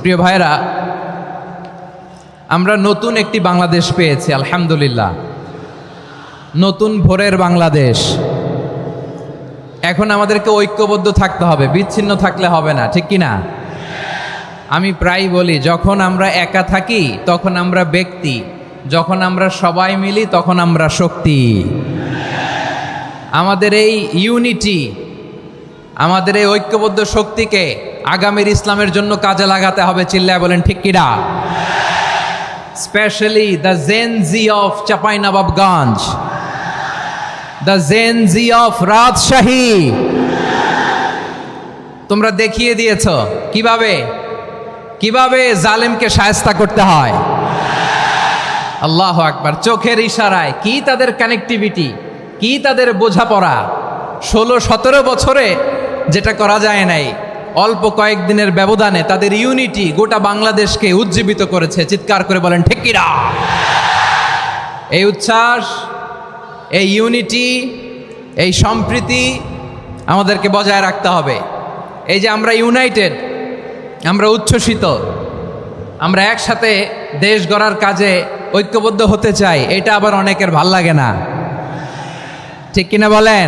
প্রিয় ভাইরা, আমরা নতুন একটি বাংলাদেশ পেয়েছি আলহামদুলিল্লাহ। নতুন ভোরের বাংলাদেশ। এখন আমাদেরকে ঐক্যবদ্ধ থাকতে হবে, বিচ্ছিন্ন থাকলে হবে না, ঠিক কি না? আমি প্রায় বলি, যখন আমরা একা থাকি তখন আমরা ব্যক্তি, যখন আমরা সবাই মিলি তখন আমরা শক্তি। আমাদের এই ইউনিটি, আমাদের এই ঐক্যবদ্ধ শক্তিকে আগামীর ইসলামের জন্য কাজে লাগাতে হবে। চিল্লায় বলেন ঠিক কিনা? Specially the Gen Z of Chapainawabganj, the Gen Z of Rajshahi. তোমরা দেখিয়ে দিয়েছ কিভাবে কিভাবে জালেমকে শায়েস্তা করতে হয়। আল্লাহু আকবার। চোখের ইশারায় কি তাদের কানেক্টিভিটি, কি তাদের বোঝাপড়া। 16-17 বছরে যেটা করা যায় নাই, অল্প কয়েকদিনের ব্যবধানে তাদের ইউনিটি গোটা বাংলাদেশকে উজ্জীবিত করেছে। চিৎকার করে বলেন ঠিক কিনা? এই উচ্ছ্বাস, এই ইউনিটি, এই সম্প্রীতি আমাদেরকে বজায় রাখতে হবে। এই যে আমরা ইউনাইটেড, আমরা উচ্ছ্বসিত, আমরা একসাথে দেশ গড়ার কাজে ঐক্যবদ্ধ হতে চাই, এটা আবার অনেকের ভাল লাগে না, ঠিক কিনা বলেন?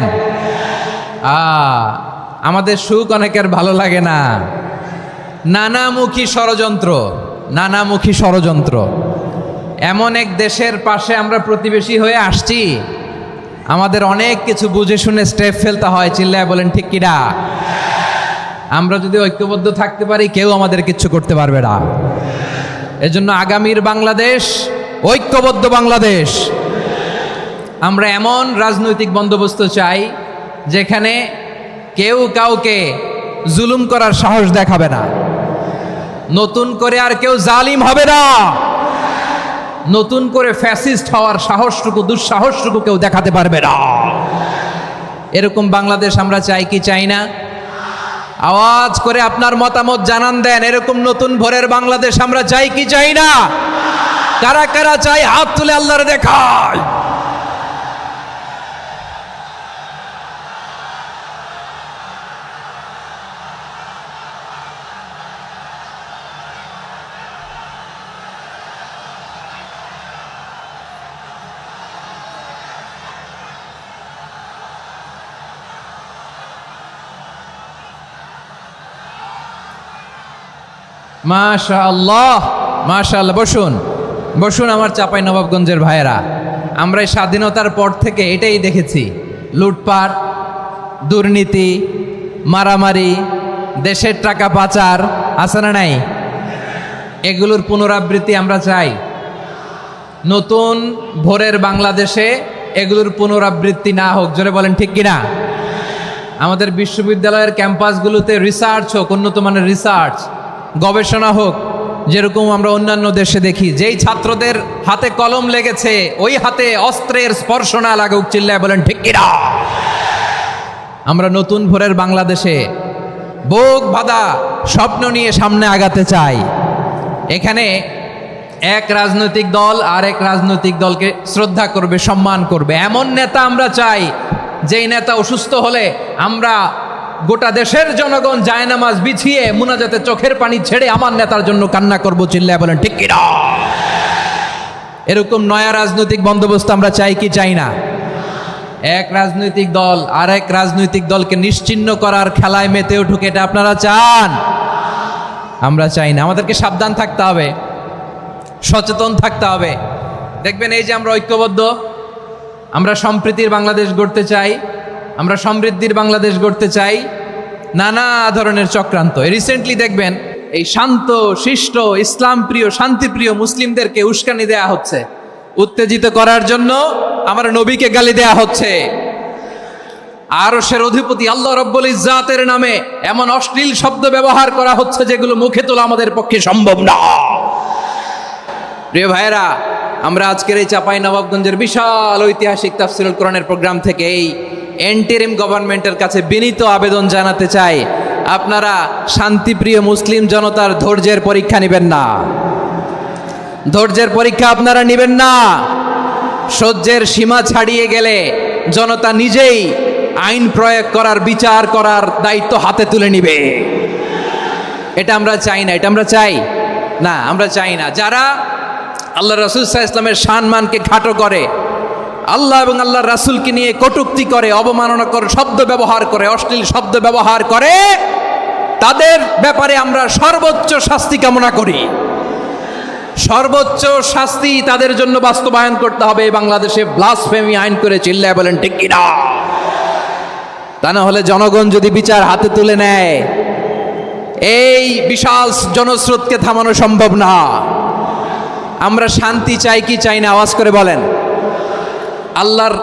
আমাদের সুখ অনেকের ভালো লাগে না। নানামুখী ষড়যন্ত্র, নানামুখী ষড়যন্ত্র। এমন এক দেশের পাশে আমরা প্রতিবেশী হয়ে আসছি, আমাদের অনেক কিছু বুঝে শুনে স্টেপ ফেলতে হয়। চিল্লায় বলেন ঠিক কিনা? আমরা যদি ঐক্যবদ্ধ থাকতে পারি, কেউ আমাদের কিচ্ছু করতে পারবে না। এজন্য আগামীর বাংলাদেশ ঐক্যবদ্ধ বাংলাদেশ। আমরা এমন রাজনৈতিক বন্দোবস্ত চাই যেখানে কেউ কাউকে জুলুম করার সাহস দেখাবে না। নতুন করে আর কেউ জালিম হবে না। নতুন করে ফ্যাসিস্ট হওয়ার সাহসটুকু, দুঃসাহসটুকু কেউ দেখাতে পারবে না। এরকম বাংলাদেশ আমরা চাই কি চাই না? আওয়াজ করে আপনার মতামত জানান দেন। এরকম নতুন ভোরের বাংলাদেশ আমরা চাই কি চাই না? কারা কারা চাই হাত তুলে আল্লাহর দেখায়। মাশাআল্লাহ, মাশাআল্লাহ। বসুন বসুন আমার চাঁপাইনবাবগঞ্জের ভাইয়েরা। আমরা এই স্বাধীনতার পর থেকে এটাই দেখেছি, লুটপাট, দুর্নীতি, মারামারি, দেশের টাকা পাচার, আছে না নাই? এগুলোর পুনরাবৃত্তি আমরা চাই। নতুন ভোরের বাংলাদেশে এগুলোর পুনরাবৃত্তি না হোক। জোরে বলেন ঠিক কিনা? আমাদের বিশ্ববিদ্যালয়ের ক্যাম্পাসগুলোতে রিসার্চ হোক, উন্নত মানের রিসার্চ, গবেষণা হোক, যেরকম আমরা অন্যান্য দেশে দেখি। যেই ছাত্রদের হাতে কলম লেগেছে, ওই হাতে অস্ত্রের স্পর্শ না লাগুক। চিল্লায় বলেন ঠিক কিনা? আমরা নতুন ভোরের বাংলাদেশে বুক বাঁধা স্বপ্ন নিয়ে সামনে আগাতে চাই। এখানে এক রাজনৈতিক দল আর এক রাজনৈতিক দলকে শ্রদ্ধা করবে, সম্মান করবে, এমন নেতা আমরা চাই যেই নেতা অসুস্থ হলে আমরা গোটা দেশের জনগণ জায়নামাজ বিছিয়ে মুনাজাতে চোখের পানি ছেড়ে আমার নেতার জন্য কান্না করবো। চিল্লায় বলেন ঠিক কিনা? এরকম নয়া রাজনৈতিক বন্দোবস্ত আমরা চাই কি চাই না? এক রাজনৈতিক দল আর এক রাজনৈতিক দলকে নিশ্চিহ্ন করার খেলায় মেতে উঠুক, এটা আপনারা চান? আমরা চাই না। আমাদেরকে সাবধান থাকতে হবে, সচেতন থাকতে হবে। দেখবেন এই যে আমরা ঐক্যবদ্ধ, আমরা সম্প্রীতির বাংলাদেশ গড়তে চাই, আমরা সমৃদ্ধির বাংলাদেশ গড়তে চাই। নানা ধরনের চক্রান্ত। রিসেন্টলি দেখবেন এই শান্ত শিষ্ট ইসলাম প্রিয় শান্তিপ্রিয় মুসলিমদেরকে উস্কানি দেয়া হচ্ছে, উত্তেজিত করার জন্য আমার নবীকে গালি দেয়া হচ্ছে। আরশের অধিপতি আল্লাহ রব্বুল ইজ্জাতের নামে এমন অশ্লীল শব্দ ব্যবহার করা হচ্ছে যেগুলো মুখে তোলা আমাদের পক্ষে সম্ভব না। প্রিয় ভাইয়েরা, আমরা আজকের এই চাঁপাইনবাবগঞ্জের বিশাল ঐতিহাসিক তাফসীরুল কোরআনের প্রোগ্রাম থেকে এই এন্টিরিম গভর্নমেন্টের কাছে বিনীত আবেদন জানাতে চাই, আপনারা শান্তিপ্রিয় মুসলিম জনতার ধৈর্যের পরীক্ষা নেবেন না। ধৈর্যের পরীক্ষা আপনারা নেবেন না। সহ্যের সীমা ছাড়িয়ে গেলে জনতা নিজেই আইন প্রয়োগ করার, বিচার করার দায়িত্ব হাতে তুলে নিবে। এটা আমরা চাই না, এটা আমরা চাই না, আমরা চাই না। যারা আল্লাহ রাসূল সাল্লাল্লাহু আলাইহি ইসলামের সম্মানকে খাটো করে, আল্লাহ এবং আল্লাহর রাসূলকে নিয়ে কটূক্তি করে, অবমাননা করে, শব্দ ব্যবহার করে, অশ্লীল শব্দ ব্যবহার করে, তাদের ব্যাপারে আমরা সর্বোচ্চ শাস্তি কামনা করি। সর্বোচ্চ শাস্তি তাদের জন্য বাস্তবায়ন করতে হবে। বাংলাদেশে ব্লাসফেমি আইন করে চিল্লায় বলেন ঠিক কিনা? তা না হলে জনগণ যদি বিচার হাতে তুলে নেয়, এই বিশাল জনস্রোতকে থামানো সম্ভব না। আমরা শান্তি চাই কি চাই না? আওয়াজ করে বলেন। আল্লাহর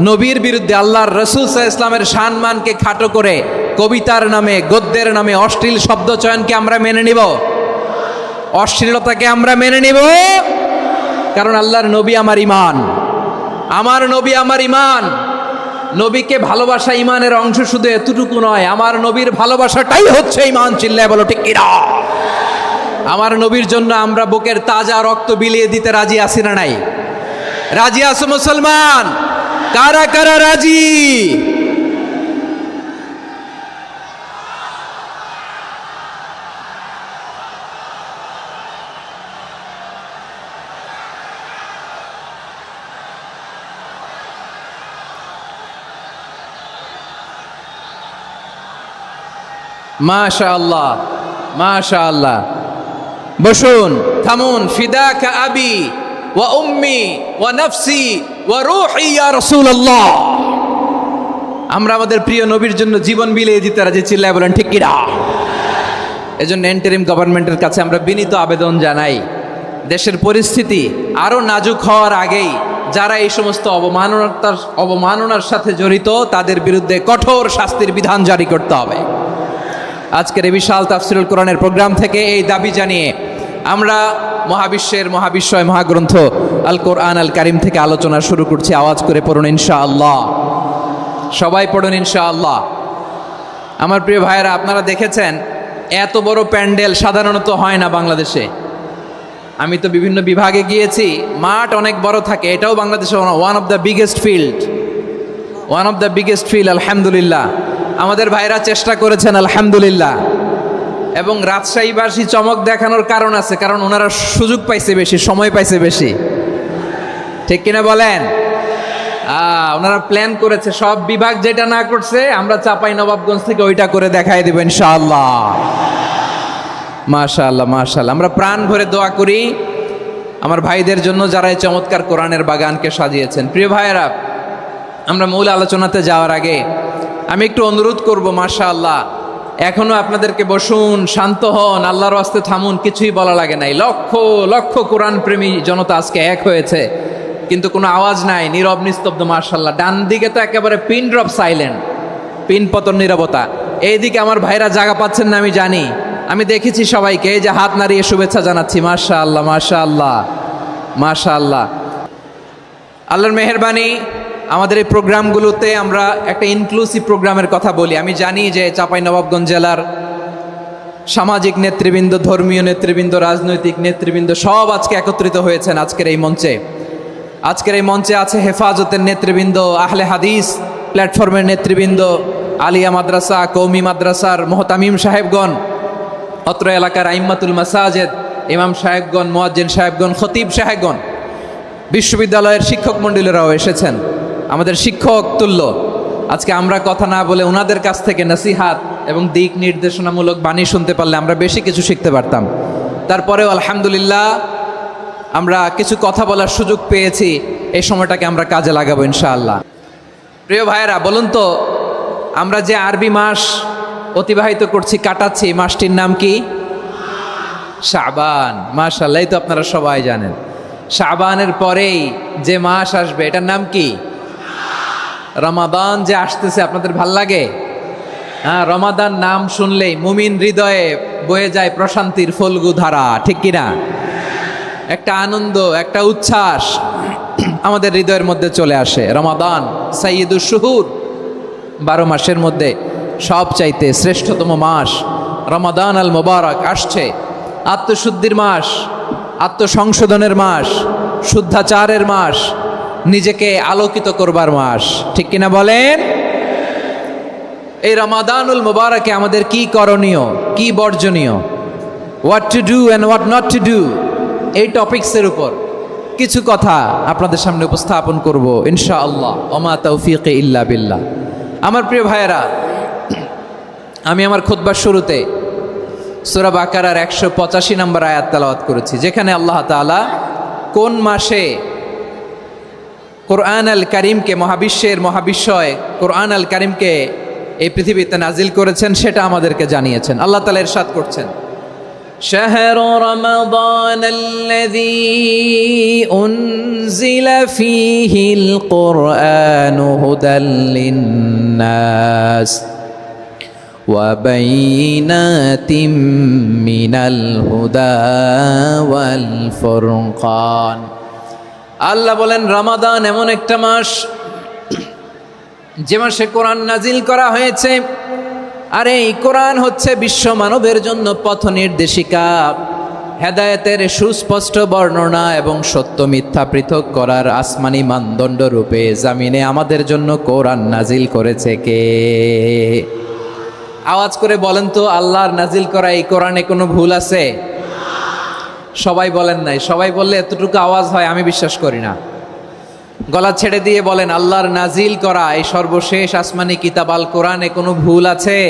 নবীর বিরুদ্ধে, আল্লাহর রাসূল সাল্লাল্লাহু আলাইহি ইসলামের সম্মানকে খাটো করে কবিতার নামে, গদ্যের নামে অশ্লীল শব্দ চয়নকে আমরা মেনে নিব? অশ্লীলতাকে আমরা মেনে নিব? কারণ আল্লাহর নবী আমার ঈমান, আমার নবী আমার ঈমান। নবীকে ভালোবাসা ঈমানের অংশ শুধু এতটুকু নয়, আমার নবীর ভালোবাসাটাই হচ্ছে ঈমান। চিল্লায় বলো ঠিক কিনা? আমার নবীর জন্য আমরা বুকের তাজা রক্ত বিলিয়ে দিতে রাজি আছি না নাই? রাজি আছো মুসলমান? কারা কারা রাজি? মাশাআল্লাহ, মাশাআল্লাহ। বসুন, থামুন। ফিদাকা আবি ওয়া উম্মি ওয়া নাফসি ওয়া রূহি ইয়া রাসূলুল্লাহ। আমরা আমাদের প্রিয় নবীর জন্য জীবন বিলিয়ে দিতে রাজি। চিল্লায় বলেন ঠিক কিনা? এজন্য ইন্টারিম গভর্নমেন্টের কাছে আমরা বিনীত আবেদন জানাই, দেশের পরিস্থিতি আরো নাজুক হওয়ার আগেই যারা এই সমস্ত অবমাননার সাথে জড়িত তাদের বিরুদ্ধে কঠোর শাস্তির বিধান জারি করতে হবে। আজকের এই বিশাল তাফসীরুল কোরআনের প্রোগ্রাম থেকে এই দাবি জানিয়ে আমরা মহাবিশ্বের মহাবিশ্বয় মহাগ্রন্থ আল কোরআন আল কারিম থেকে আলোচনা শুরু করছি। আওয়াজ করে পড়ুন ইনশাআল্লাহ। সবাই পড়ুন ইনশাআল্লাহ। আমার প্রিয় ভাইয়েরা, আপনারা দেখেছেন এত বড় প্যান্ডেল সাধারণত হয় না বাংলাদেশে। আমি তো বিভিন্ন বিভাগে গিয়েছি, মাঠ অনেক বড় থাকে। এটাও বাংলাদেশে one of the biggest field. আলহামদুলিল্লাহ, আমাদের ভাইরা চেষ্টা করেছেন আলহামদুলিল্লাহ। এবং রাজশাহীবাসী চমক দেখানোর কারণ আছে, কারণ ওনারা সুযোগ পাইছে বেশি, সময় পাইছে বেশি। ঠিক কিনা বলেন? ওনারা প্ল্যান করেছে, সব বিভাগ যেটা না করছে আমরা চাঁপাইনবাবগঞ্জ থেকে ওইটা করে দেখাই দেব ইনশাআল্লাহ। মাশাআল্লাহ, মাশাআল্লাহ। আমরা প্রাণ ভরে দোয়া করি আমার ভাইদের জন্য যারা এই চমৎকার কোরআনের বাগানকে সাজিয়েছেন। প্রিয় ভাইয়েরা, আমরা মূল আলোচনাতে যাওয়ার আগে আমি একটু অনুরোধ করব, মাশাআল্লাহ, এখনো আপনাদেরকে বসুন, শান্ত হন, আল্লাহর ওয়াস্তে থামুন, কিছুই বলা লাগে নাই। লক্ষ লক্ষ কোরআন প্রেমী জনতা আজকে এক হয়েছে, কিন্তু কোনো আওয়াজ নাই, নীরব নিস্তব্ধ। মাশাআল্লাহ, ডান দিকে তো একেবারে পিন ড্রপ সাইলেন্ট, পিন পতন নীরবতা। এইদিকে আমার ভাইরা জায়গা পাচ্ছেন না আমি জানি, আমি দেখেছি সবাইকে, এই যে হাত নাড়িয়ে শুভেচ্ছা জানাচ্ছি। মাশাআল্লাহ, মাশাআল্লাহ, মাশাআল্লাহ। আল্লাহর মেহেরবানি, আমাদের এই প্রোগ্রামগুলোতে আমরা একটা ইনক্লুসিভ প্রোগ্রামের কথা বলি। আমি জানি যে চাঁপাইনবাবগঞ্জ জেলার সামাজিক নেতৃবৃন্দ, ধর্মীয় নেতৃবৃন্দ, রাজনৈতিক নেতৃবৃন্দ সব আজকে একত্রিত হয়েছেন আজকের এই মঞ্চে। আজকের এই মঞ্চে আছে হেফাজতের নেতৃবৃন্দ, আহলে হাদিস প্ল্যাটফর্মের নেতৃবৃন্দ, আলিয়া মাদ্রাসা, কৌমি মাদ্রাসার মোহতামিম সাহেবগণ, অত্র এলাকার আইম্মাতুল মাসাজিদ, ইমাম সাহেবগণ, মুয়াজ্জিন সাহেবগণ, খতিব সাহেবগণ, বিশ্ববিদ্যালয়ের শিক্ষক মণ্ডলীরাও এসেছেন, আমাদের শিক্ষক তুল্য। আজকে আমরা কথা না বলে ওনাদের কাছ থেকে নসিহাত এবং দিক নির্দেশনামূলক বাণী শুনতে পারলে আমরা বেশি কিছু শিখতে পারতাম। তারপরেও আলহামদুলিল্লাহ আমরা কিছু কথা বলার সুযোগ পেয়েছি, এই সময়টাকে আমরা কাজে লাগাবো ইনশাআল্লাহ। প্রিয় ভাইয়েরা, বলুন তো, আমরা যে আরবি মাস অতিবাহিত করছি, কাটাচ্ছি, মাসটির নাম কি? শাবান। মাশাআল্লাহ, এই তো আপনারা সবাই জানেন। শাবানের পরেই যে মাস আসবে এটার নাম কি? রমাদান যে আসতেছে, আপনাদের ভাল লাগে? হ্যাঁ, রমাদান নাম শুনলেই মুমিন হৃদয়ে বয়ে যায় প্রশান্তির ফল্গু ধারা, ঠিক কিনা? একটা আনন্দ, একটা উচ্ছ্বাস আমাদের হৃদয়ের মধ্যে চলে আসে। রমাদান সাইয়্যিদুশ শুহুর, 12 মাসের মধ্যে সব চাইতে শ্রেষ্ঠতম মাস রমাদান আল মুবারক আসছে। আত্মশুদ্ধির মাস, আত্মসংশোধনের মাস, শুদ্ধাচারের মাস, নিজেকে আলোকিত করবার মাস, ঠিক কিনা বলেন? এই রমাদানুল মুবারকে আমাদের কি করণীয়, কি বর্জনীয়, what to do and what not to do, এই টপিকসের উপর কিছু কথা আপনাদের সামনে উপস্থাপন করব ইনশাআল্লাহ। ওমা তৌফিক ইল্লা বিল্লাহ। আমার প্রিয় ভাইয়েরা, আমি আমার খুতবার শুরুতে সূরা বাকারার 185 নম্বর আয়াত তেলাওয়াত করেছি, যেখানে আল্লাহ তাআলা কোন মাসে কোরআন আল কারিমকে, মহাবিশ্বের মহাবিশ্বয় কোরআন আল কারিমকে এই পৃথিবীতে নাজিল করেছেন সেটা আমাদেরকে জানিয়েছেন। আল্লাহ তাআলা ইরশাদ করছেন, شهر رمضان الذي أنزل فيه القرآن هدى للناس وبينات من الهدى والفرقان। আল্লাহ বলেন রমাদান এমন একটা মাস যে মাসে কোরআন নাজিল করা হয়েছে, আর এই কোরআন হচ্ছে বিশ্ব মানবের জন্য পথ নির্দেশিকা, হেদায়েতের সুস্পষ্ট বর্ণনা এবং সত্য মিথ্যা পৃথক করার আসমানি মানদণ্ড রূপে জামিনে আমাদের জন্য কোরআন নাজিল করেছে কে? আওয়াজ করে বলেন তো, আল্লাহর নাজিল করা এই কোরআনে কোনো ভুল আছে? সবাই বলেন নাই। সবাই বললে এতটুকু আওয়াজ হয় আমি বিশ্বাস করি না। গলা ছেড়ে দিয়ে বলেন, আল্লাহর নাজিল করা এই সর্বশেষ আসমানি কিতাব আল কোরআনে কোনো ভুল আছে?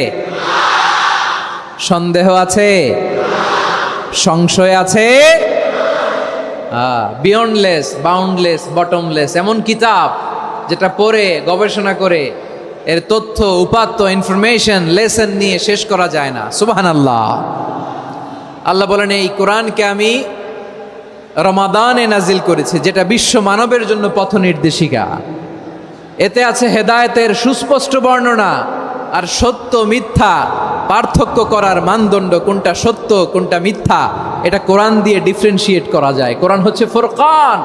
সন্দেহ আছে? সংশয় আছে? বিয়ন্ডলেস, বাউন্ডলেস, বটমলেস এমন কিতাব যেটা পড়ে গবেষণা করে এর তথ্য, উপাত্ত, ইনফরমেশন, লেসন নিয়ে শেষ করা যায় না। সুবহানাল্লাহ। আল্লাহ বলেন এই কোরআনকে আমি রমাদানে নাজিল করেছি, যেটা বিশ্ব মানবের জন্য পথ নির্দেশিকা। এতে আছে হেদায়েতের সুস্পষ্ট বর্ণনা আর সত্য মিথ্যা পার্থক্য করার মানদণ্ড, কোনটা সত্য কোনটা মিথ্যা এটা কোরআন দিয়ে ডিফারেন্সিয়েট করা যায়। কোরআন হচ্ছে ফুরকান,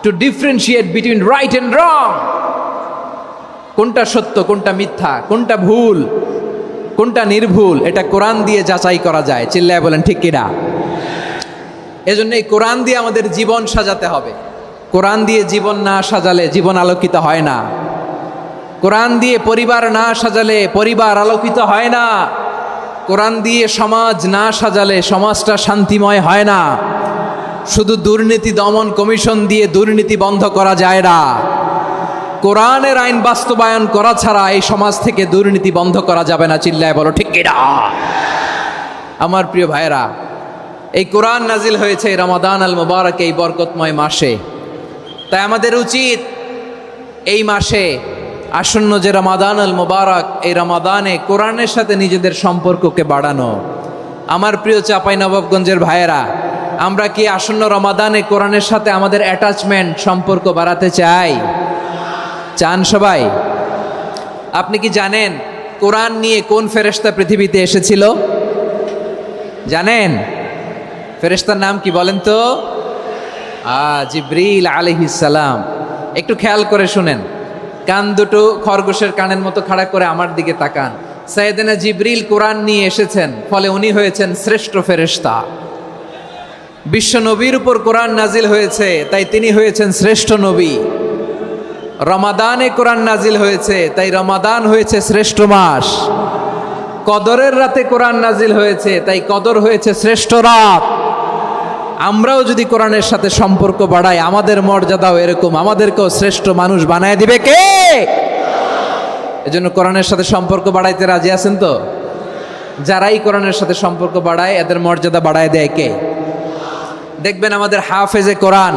to differentiate between right and wrong. কোনটা সত্য কোনটা মিথ্যা, কোনটা ভুল কোনটা নির্ভুল, এটা কোরআন দিয়ে যাচাই করা যায়। চিল্লায় বলেন ঠিক কিনা? এজন্য এই কোরআন দিয়ে আমাদের জীবন সাজাতে হবে। কোরআন দিয়ে জীবন না সাজালে জীবন আলোকিত হয় না। কোরআন দিয়ে পরিবার না সাজালে পরিবার আলোকিত হয় না। কোরআন দিয়ে সমাজ না সাজালে সমাজটা শান্তিময় হয় না। শুধু দুর্নীতি দমন কমিশন দিয়ে দুর্নীতি বন্ধ করা যায় না। কোরআনের আইন বাস্তবায়ন করা ছাড়া এই সমাজ থেকে দুর্নীতি বন্ধ করা যাবে না। চিল্লায় বলো ঠিক কিনা? আমার প্রিয় ভাইয়েরা, এই কোরআন নাজিল হয়েছে রমাদান আল মুবারক, এই বরকতময় মাসে। তাই আমাদের উচিত এই মাসে আসন্ন যে রমাদান আল মুবারক, এই রমাদানে কোরআনের সাথে নিজেদের সম্পর্ককে বাড়ানো। আমার প্রিয় চাঁপাইনবাবগঞ্জের ভাইয়েরা, আমরা কি আসন্ন রমাদানে কোরআনের সাথে আমাদের অ্যাটাচমেন্ট, সম্পর্ক বাড়াতে চাই? চান সবাই? আপনি কি জানেন কোরআন নিয়ে কোন ফেরেশতা পৃথিবীতে এসেছিল? জানেন? ফেরেশতার নাম কি বলেন তো? জিবরিল আলাইহিস সালাম। একটু খেয়াল করে শুনেন, কান দুটো খরগোশের কানের মতো খাড়া করে আমার দিকে তাকান। সাইয়েদনা জিবরিল কোরআন নিয়ে এসেছেন, ফলে উনি হয়েছেন শ্রেষ্ঠ ফেরেশতা। বিশ্ব নবীর উপর কোরআন নাজিল হয়েছে, তাই তিনি হয়েছেন শ্রেষ্ঠ নবী। রমাদানে কোরআন নাজিল হয়েছে, তাই রমাদান হয়েছে শ্রেষ্ঠ মাস। কদরের রাতে কোরআন নাজিল হয়েছে, তাই কদর হয়েছে শ্রেষ্ঠ রাত। আমরাও যদি কোরআনের সাথে সম্পর্ক বাড়াই, আমাদের মর্যাদাও এরকম, আমাদেরকেও শ্রেষ্ঠ মানুষ বানায় দিবে কে? এজন্য কোরআনের সাথে সম্পর্ক বাড়াইতে রাজি আছেন তো? যারাই কোরআনের সাথে সম্পর্ক বাড়ায় এদের মর্যাদা বাড়ায় দেয় কে? দেখবেন আমাদের হাফেজে কোরআন,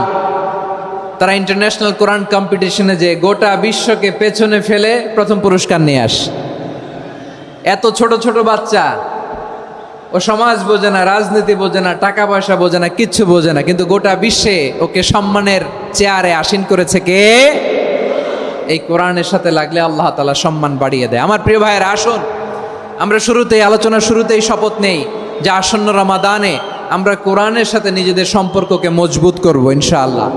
তারা ইন্টারন্যাশনাল কোরআন কম্পিটিশনে যে গোটা বিশ্বকে পেছনে ফেলে প্রথম পুরস্কার নিয়ে আসে। এত ছোট ছোট বাচ্চা, ও সমাজ বোঝে না, রাজনীতি বোঝে না, টাকা পয়সা বোঝে না, কিচ্ছু বোঝে না, কিন্তু গোটা বিশ্বে ওকে সম্মানের চেয়ারে আসীন করেছে কে? এই কোরআনের সাথে লাগলে আল্লাহ তাআলা সম্মান বাড়িয়ে দেয়। আমার প্রিয় ভাইয়েরা, আসুন আমরা শুরুতেই, আলোচনার শুরুতেই শপথ নেই যে আসন্ন রমাদানে আমরা কোরআনের সাথে নিজেদের সম্পর্ককে মজবুত করব ইনশাআল্লাহ।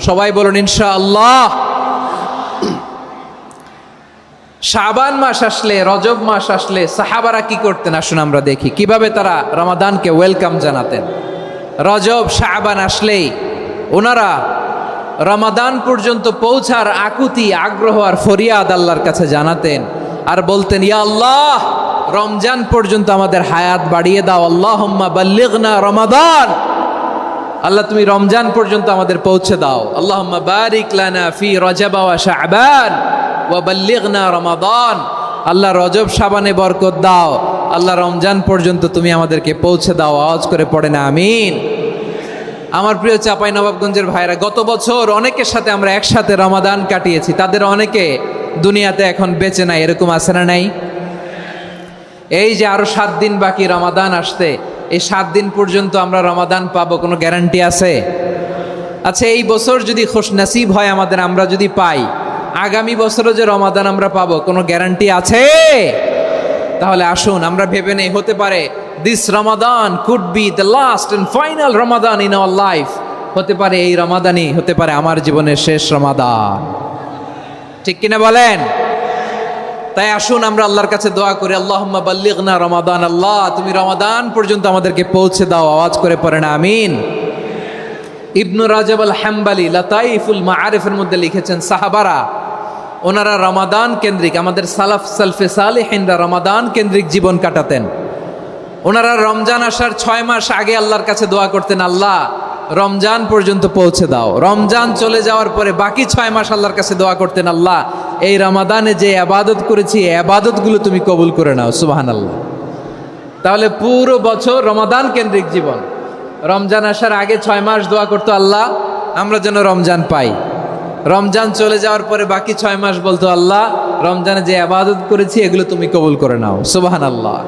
সবাই বলুন ইনশাআল্লাহ। শাবান মাস আসলে, রজব মাস আসলে সাহাবারা কি করতেন আসুন আমরা দেখি, কিভাবে তারা রমাদানকে ওয়েলকাম জানাতেন। রজব শাবান আসলেই ওনারা রমাদান পর্যন্ত পৌঁছার আকুতি, আগ্রহ আর ফরিয়াদ আল্লাহর কাছে জানাতেন। আর বলতেন, ইয়া আল্লাহ, রমজান পর্যন্ত আমাদের হায়াত বাড়িয়ে দাও। আল্লাহুম্মা বাল্লিগনা রমাদান, আল্লাহ তুমি রমজান পর্যন্ত আমাদের পৌঁছে দাও। আল্লাহুম্মা বারিক লানা ফি রজব ওয়া শাবান ওয়া বাল্লিগনা রমাদান, আল্লাহ রজব শাবানে বরকত দাও, আল্লাহ রমজান পর্যন্ত তুমি আমাদেরকে পৌঁছে দাও। আওয়াজ করে পড়ে না আমিন। আমার প্রিয় চাঁপাইনবাবগঞ্জের ভাইরা, গত বছর অনেকের সাথে আমরা একসাথে রমাদান কাটিয়েছি, তাদের অনেকে দুনিয়াতে এখন বেঁচে নাই, এরকম আছে না নাই? এই যে আরো 7 দিন বাকি রমাদান আসতে, এই 7 দিন পর্যন্ত আমরা রমাদান পাবো, কোনো গ্যারান্টি আছে? আচ্ছা, এই বছর যদি খুশনসিব হয় আমাদের, আমরা যদি পাই, আগামী বছরও যে রমাদান আমরা পাবো, কোনো গ্যারান্টি আছে? তাহলে আসুন আমরা ভেবে নেই, হতে পারে this Ramadan could be the last and final Ramadan in our life. হতে পারে এই রমাদানই হতে পারে আমার জীবনের শেষ রমাদান। ঠিক কিনা বলেন? তাই আসুন আমরা আল্লাহর কাছে দোয়া করি, আল্লাহুম্মা বাল্লিগনা রমাদান, আল্লাহ তুমি রমাদান পর্যন্ত আমাদেরকে পৌঁছে দাও। আওয়াজ করে পড়েন আমিন। ইবনু রাজব আল হাম্বালি লাতাইফুল মাআরিফের মধ্যে লিখেছেন, সাহাবারা ওনারা রমাদান কেন্দ্রিক, আমাদের সালাফ সালফে সালেহিনরা রমাদান কেন্দ্রিক জীবন কাটাতেন। ওনারা রমজান আসার 6 মাস আগে আল্লাহর কাছে দোয়া করতেন, আল্লাহ রমজান পর্যন্ত পৌঁছে দাও। রমজান চলে যাওয়ার পরে বাকি 6 মাস আল্লাহর কাছে দোয়া করতেন, আল্লাহ এই রমাদানে যে ইবাদত করেছি এই ইবাদতগুলো তুমি কবুল করে নাও। সুবহানাল্লাহ। তাহলে পুরো বছর রমাদান কেন্দ্রিক জীবন। রমজান আসার আগে 6 মাস দোয়া করতো, আল্লাহ আমরা যেন রমজান পাই। রমজান চলে যাওয়ার পরে বাকি 6 মাস বলতো, আল্লাহ রমজানে যে ইবাদত করেছি এগুলো তুমি কবুল করে নাও। সুবহানাল্লাহ।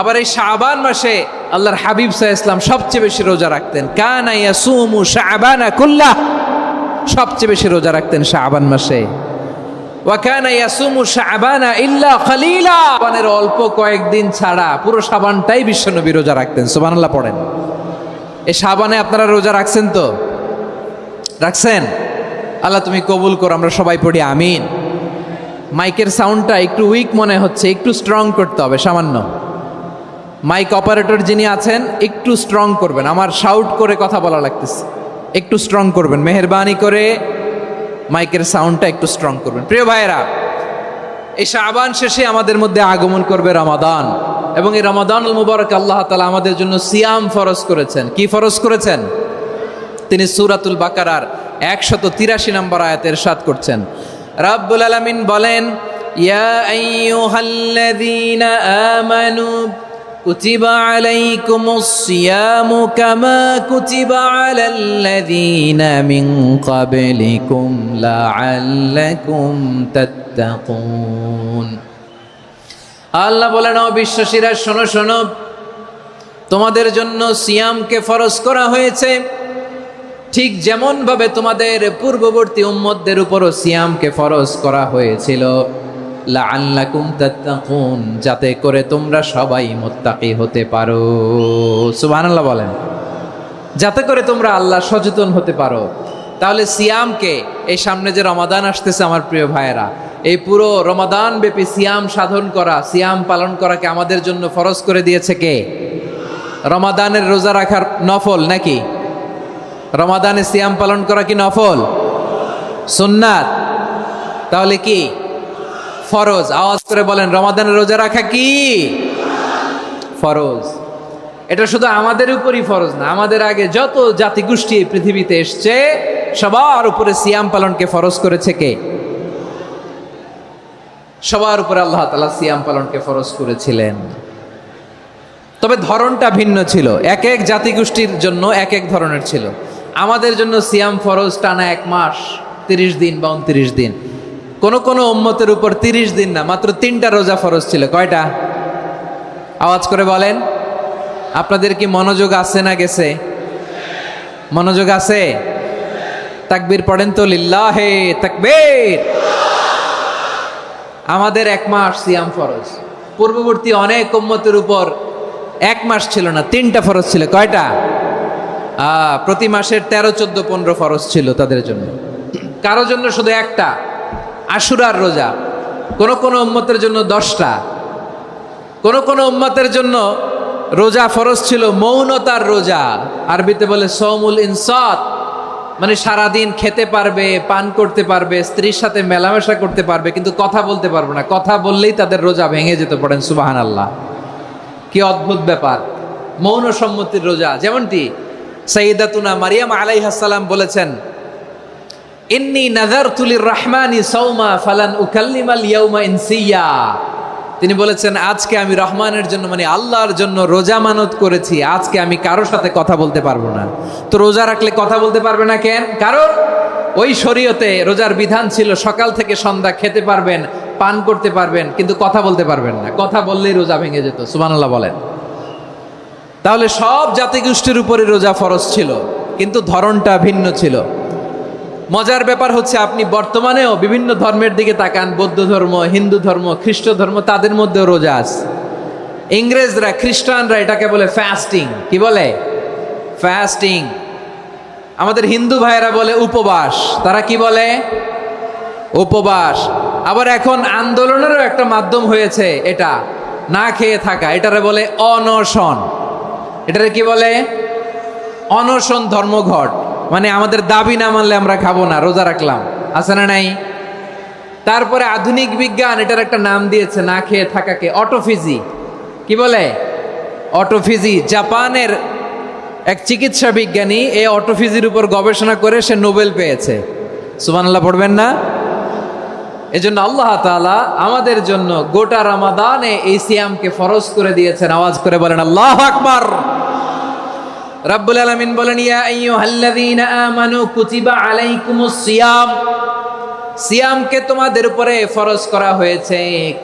আবার এই শাবান মাসে আল্লাহর হাবিব সাল্লাল্লাহু আলাইহি ওয়াসাল্লাম সবচেয়ে বেশি রোজা রাখতেন। কানা ইয়াসুমু শাবানা কুল্লাহ, সবচেয়ে বেশি রোজা রাখতেন শাবান মাসে। ওয়া কানা ইয়াসুমু শাবানা ইল্লা খলিলা, শাবানের অল্প কয়েকদিন ছাড়া পুরো শাবানটাই বিশ্বনবী রোজা রাখতেন। সুবহানাল্লাহ পড়েন। এই শাবানে আপনারা রোজা রাখছেন তো? রাখছেন? আল্লাহ তুমি কবুল করো, আমরা সবাই পড়ি আমিন। মাইকের সাউন্ডটা একটু উইক মনে হচ্ছে, একটু স্ট্রং করতে হবে সামান্য। মাইক অপারেটর যিনি আছেন একটু স্ট্রং করবেন, আমার শাউট করে কথা বলা লাগতেছে, একটু স্ট্রং করবেন মেহেরবানি করে, মাইকের সাউন্ডটা একটু স্ট্রং করবেন। প্রিয় ভাইয়েরা, এই শাবান শেষে আমাদের মধ্যে আগমন করবে রমাদান, এবং এই রমাদানুল মুবারক আল্লাহ তাআলা আমাদের জন্য সিয়াম ফরজ করেছেন। কি ফরজ করেছেন? তিনি সূরাতুল বাকারার 183 নম্বর আয়াতে ইরশাদ করছেন, রাব্বুল আলামিন বলেন, ইয়া আইয়ুহাল্লাযীনা আমানু কুতিবা আলাইকুমুস সিয়ামু কামা কুতিবা আলাল্লাযীনা মিন ক্বাবলিকুম লাআল্লাকুম তাত্তাকুন। আল্লাহ বলেন, ও বিশ্বাসীরা শোনো শোনো, তোমাদের জন্য সিয়ামকে ফরজ করা হয়েছে, ঠিক যেমন ভাবে তোমাদের পূর্ববর্তী উম্মতদের উপরও সিয়ামকে ফরজ করা হয়েছিল, লাআল্লাকুম তাত্তাকুন, যাতে করে তোমরা সবাই মুত্তাকি হতে পারো। সুবহানাল্লাহ বলেন, যাতে করে তোমরা আল্লাহ সচেতন হতে পারো। তাহলে সিয়ামকে, এই সামনে যে রমাদান আসতেছে আমার প্রিয় ভাইয়েরা, এই পুরো রমাদান ব্যাপী সিয়াম সাধন করা, সিয়াম পালন করাকে আমাদের জন্য ফরজ করে দিয়েছে কে? রমাদানের রোজা রাখার নফল নাকি? রমাদানে সিয়াম পালন করা কি নফল? সুন্নাত? তাহলে কি ফরজ? আওয়াজ করে বলেন, রমাদানের রোজা রাখা কি ফরজ? এটা শুধু আমাদের উপরই ফরজ না, আমাদের আগে যত জাতিগোষ্ঠী এই পৃথিবীতে এসছে সবার উপরে সিয়াম পালনকে ফরজ করেছে কে? সবার উপরে আল্লাহ তাআলা সিয়াম পালনকে ফরজ করেছিলেন। তবে ধরনটা ভিন্ন ছিল, এক এক জাতিগোষ্ঠীর জন্য এক এক ধরনের ছিল। আমাদের জন্য সিয়াম ফরজ টানা 1 মাস 30 দিন বা 29 দিন। কোন কোন উম্মতের উপর 30 দিন না, মাত্র 3টা রোজা ফরজ ছিল। কয়টা? আওয়াজ করে বলেন। আপনাদের কি মনোযোগ আছে না গেছে? মনোযোগ আছে? তাকবীর পড়েন তো, লিল্লাহে তাকবীর। আমাদের 1 মাস সিয়াম ফরজ, পূর্ববর্তী অনেক উম্মতের উপর 1 মাস ছিল না, 3টা ফরজ ছিল। কয়টা? প্রতি মাসের 13, 14, 15 ফরজ ছিল তাদের জন্য। কারো জন্য শুধু একটা, আশুরার রোজা। কোন কোন উম্মতের জন্য 10টা। কোন কোন উম্মতের জন্য রোজা ফরজ ছিল মৌনতার রোজা, আরবিতে বলে সৌমুল ইনসাত। মানে সারাদিন খেতে পারবে, পান করতে পারবে, স্ত্রীর সাথে মেলামেশা করতে পারবে, কিন্তু কথা বলতে পারবে না। কথা বললেই তাদের রোজা ভেঙে যেতে পারেন। সুবহানাল্লাহ, কি অদ্ভুত ব্যাপার! মৌন সম্মতির রোজা। যেমনটি সাইয়্যিদাতুনা মারিয়াম আলাইহিস সালাম বলেছেন, ইন্নী নাযারতু লির-রাহমানি সাওমা ফালান উকাল্লিমাল ইয়াওমা ইনসিয়া। তিনি বলেছেন, আজকে আমি রহমানের জন্য, মানে আল্লাহর জন্য রোজা মানত করেছি, আজকে আমি কারোর সাথে কথা বলতে পারবো না। তো রোজা রাখলে কথা বলতে পারবে না কেন? কারণ ওই শরীয়তে রোজার বিধান ছিল সকাল থেকে সন্ধ্যা খেতে পারবেন, পান করতে পারবেন, কিন্তু কথা বলতে পারবেন না। কথা বললেই রোজা ভেঙে যেত। সুবহানাল্লাহ বলেন। তাহলে সব জাতিগোষ্ঠীর উপরে রোজা ফরজ ছিল, কিন্তু ধরনটা ভিন্ন ছিল। মজার ব্যাপার হচ্ছে, আপনি বর্তমানেও বিভিন্ন ধর্মের দিকে তাকান, বৌদ্ধ ধর্ম, হিন্দু ধর্ম, খ্রিস্ট ধর্ম, তাদের মধ্যেও রোজা আছে। ইংরেজরা, খ্রিস্টানরা এটাকে বলে ফাস্টিং। কি বলে? ফাস্টিং। আমাদের হিন্দু ভাইয়েরা বলে উপবাস। তারা কি বলে? উপবাস। আবার এখন আন্দোলনেরও একটা মাধ্যম হয়েছে এটা, না খেয়ে থাকা, এটারে বলে অনশন। এটারে কি বলে? অনশন ধর্মঘট। মানে আমাদের দাবি না মানলে আমরা খাবো না, রোজা রাখলাম। আছে না নাই? তারপরে আধুনিক বিজ্ঞান এটার একটা নাম দিয়েছে না খেয়ে থাকাকে, অটোফিজি। কি বলে? অটোফিজি। জাপানের এক চিকিৎসা বিজ্ঞানী এই অটোফিজির উপর গবেষণা করে সে নোবেল পেয়েছে। সুবহানাল্লাহ পড়বেন না? এজন্য আল্লাহ তাআলা আমাদের জন্য গোটা রমাদানে এই সিয়ামকে ফরজ করে দিয়েছেন। আওয়াজ করে বলেন আল্লাহু আকবার। রাব্বুল আলামিন বলেন, ইয়া আইয়ুহাল্লাযীনা আমানু কুতিবা আলাইকুমুস সিয়াম। সিয়ামকে তোমাদের উপরে ফরজ করা হয়েছে,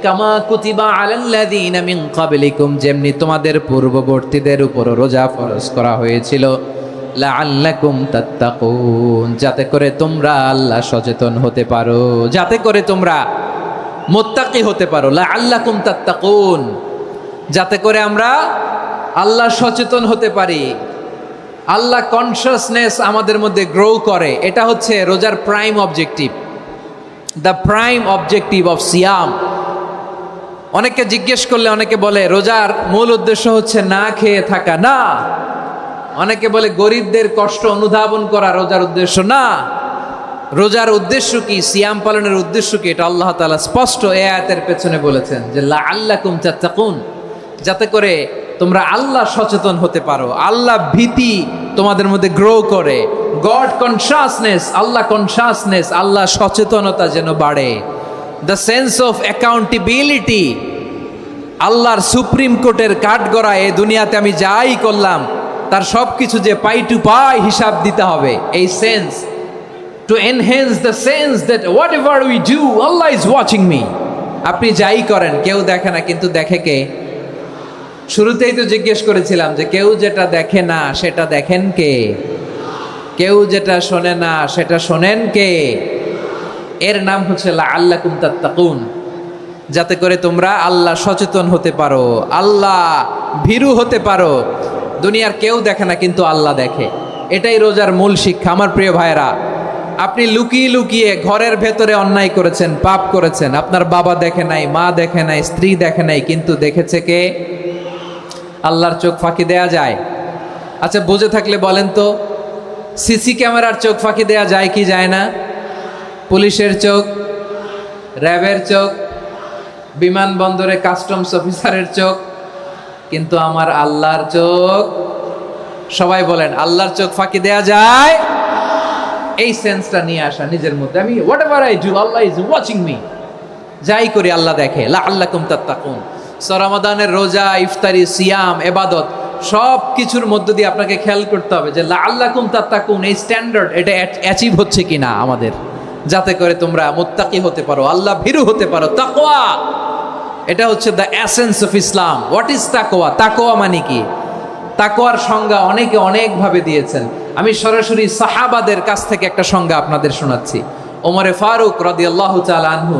কামা কুতিবা আলাল্লাযীনা মিন ক্বাবলিকুম, যেমনি তোমাদের পূর্ববর্তীদের উপর রোজা ফরজ করা হয়েছিল, লাআল্লাকুম তাত্তাকুন, যাতে করে তোমরা আল্লাহ সচেতন হতে পারো, যাতে করে তোমরা মুত্তাকি হতে পারো। লাআল্লাকুম তাত্তাকুন, যাতে করে আমরা আল্লাহ সচেতন হতে পারি, আল্লাহ কনসিয়াসনেস আমাদের মধ্যে গ্রো করে। এটা হচ্ছে রোজার prime objective, the prime objective of সিয়াম। অনেকে জিজ্ঞেস করলে অনেকে বলে রোজার মূল উদ্দেশ্য হচ্ছে না খেয়ে থাকা। না। অনেকে বলে গরিবদের কষ্ট অনুধাবন করা রোজার উদ্দেশ্য। না। রোজার উদ্দেশ্য কি? সিয়াম পালনের উদ্দেশ্য কি? এটা আল্লাহ তাআলা স্পষ্ট এই আয়াতের পেছনে বলেছেন যে লাআল্লাকুম তাত্তাকুন, যাতে করে তোমরা আল্লাহ সচেতন হতে পারো, আল্লাহ ভীতি তোমাদের মধ্যে গ্রো করে, গড কনসিয়াসনেস, আল্লাহ কনসিয়াসনেস, আল্লাহ সচেতনতা যেন বাড়ে, দ্য সেন্স অফ অ্যাকাউন্টেবিলিটি। আল্লাহর সুপ্রিম কোর্টের কাঠগড়া এই দুনিয়াতে আমি যাই করলাম তার সব কিছু যে পাই টু পাই হিসাব দিতে হবে, এই sense, to enhance the sense that what ever we do Allah is watching me. আপনি যাই করেন কেউ দেখে না, কিন্তু দেখে কে? শুরুতেই তো জিজ্ঞেস করেছিলাম যে কেউ যেটা দেখে না সেটা দেখেন কে? কেউ যেটা শোনে না সেটা শোনেন কে? এর নাম হচ্ছে লাআল্লাকুম তাত্তাকুন, যাতে করে তোমরা আল্লাহ সচেতন হতে পারো, আল্লাহ ভীরু হতে পারো। দুনিয়ার কেউ দেখে না, কিন্তু আল্লাহ দেখে। এটাই রোজার মূল শিক্ষা। আমার প্রিয় ভাইরা, আপনি লুকিয়ে লুকিয়ে ঘরের ভেতরে অন্যায় করেছেন, পাপ করেছেন, আপনার বাবা দেখে নাই, মা দেখে নাই, স্ত্রী দেখে নাই, কিন্তু দেখেছে কে? আল্লাহর চোখ ফাঁকি দেয়া যায়? আচ্ছা, বুঝে থাকলে বলেন তো, সিসি ক্যামেরার চোখ ফাঁকি দেয়া যায় কি যায় না? পুলিশের চোখ, র্যাবের চোখ, বিমানবন্দরে কাস্টমস অফিসারের চোখ, কিন্তু আমার আল্লাহর চোখ? সবাই বলেন, আল্লাহর চোখ ফাঁকি দেয়া যায়? এই সেন্সটা নিয়ে আসা নিজের মধ্যে, আমি what ever I do Allah is watching me, যাই করি আল্লাহ দেখে। লাআল্লাকুম তাত্তাকুন। রমাদানের রোজা, ইফতারি, সিয়াম, ইবাদত সব কিছুর মধ্য দিয়ে আপনাকে খেয়াল করতে হবে যে লাআল্লাকুম তাত্তাকুন এই স্ট্যান্ডার্ড এটা অ্যাচিভ হচ্ছে কিনা আমাদের, যাতে করে তোমরা মুত্তাকি হতে পারো, আল্লাহ ভীরু হতে পারো। তাকওয়া, এটা হচ্ছে the essence of Islam. What is তাকওয়া? তাকওয়া মানে কি? তাকওয়ার সংজ্ঞা অনেকে অনেকভাবে দিয়েছেন। আমি সরাসরি সাহাবাদের কাছ থেকে একটা সংজ্ঞা আপনাদের শোনাচ্ছি। ওমরে ফারুক রাদিয়াল্লাহু তাআলা আনহু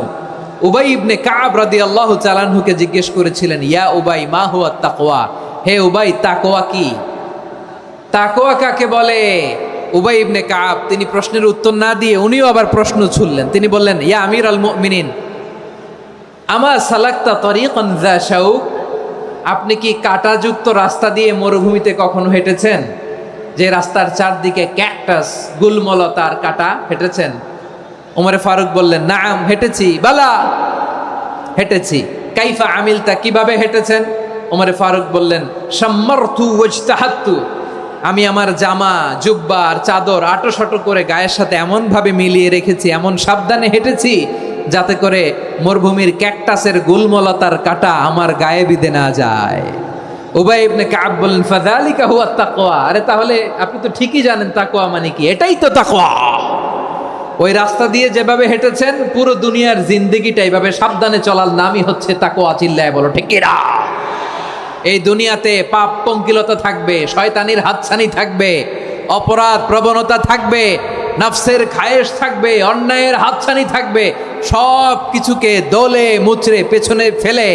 উবাই ইবনে কাব রাদিয়াল্লাহু তাআলা আনহুকে জিজ্ঞেস করেছিলেন, ইয়া উবাই মা হুয়া তাকওয়া, হে উবাই তাকওয়া কি? তাকওয়া কাকে বলে? উবাই ইবনে কাব তিনি প্রশ্নের উত্তর না দিয়ে উনিও আবার প্রশ্ন ছুড়লেন। তিনি বললেন, ইয়া আমির আল মুমিনিন, আমা সালাকতা তরিকান যা শাউক, আপনি কি কাঁটাযুক্ত রাস্তা দিয়ে মরুভূমিতে কখনো হেঁটেছেন? যে রাস্তার চারদিকে ক্যাকটাস, গুলমলতার কাটা, হেঁটেছেন? ওমরে ফারুক বললেন, নাম, হেঁটেছি। বালা, হেঁটেছি। কাইফা আমিলতা, কিভাবে হেঁটেছেন? ওমরে ফারুক বললেন, শাম্মারতু ওয়াজতাহাত্তু, আমি আমার জামা, জুব্বা আর চাদর আটোসাটো করে গায়ের সাথে এমন ভাবে মিলিয়ে রেখেছি, এমন সাবধানে হেঁটেছি যাতে করে মরুভূমির ক্যাকটাসের গুলমলতার কাটা আমার গায়ে বিঁধে না যায়। উবাই ইবনে কাব বললেন, ফাযালিকা হুয়া তাকওয়া, আরে তাহলে আপনি তো ঠিকই জানেন তাকওয়া মানে কি, এটাই তো তাকওয়া। ওই রাস্তা দিয়ে যেভাবে হেঁটেছেন, পুরো দুনিয়ার জিন্দেগিটা এইভাবে সাবধানে চলার নামই হচ্ছে তাকওয়া। চিল্লায় বলো ঠিক কিনা? এই দুনিয়াতে পাপ পঙ্কিলতা থাকবে, শয়তানির হাতছানি থাকবে, অপরাধ প্রবণতা থাকবে, নফসের খায়েশ থাকবে, অন্যায়ের হাতছানি থাকবে। সব কিছুকে দোলে মুচড়ে পেছনে ফেলে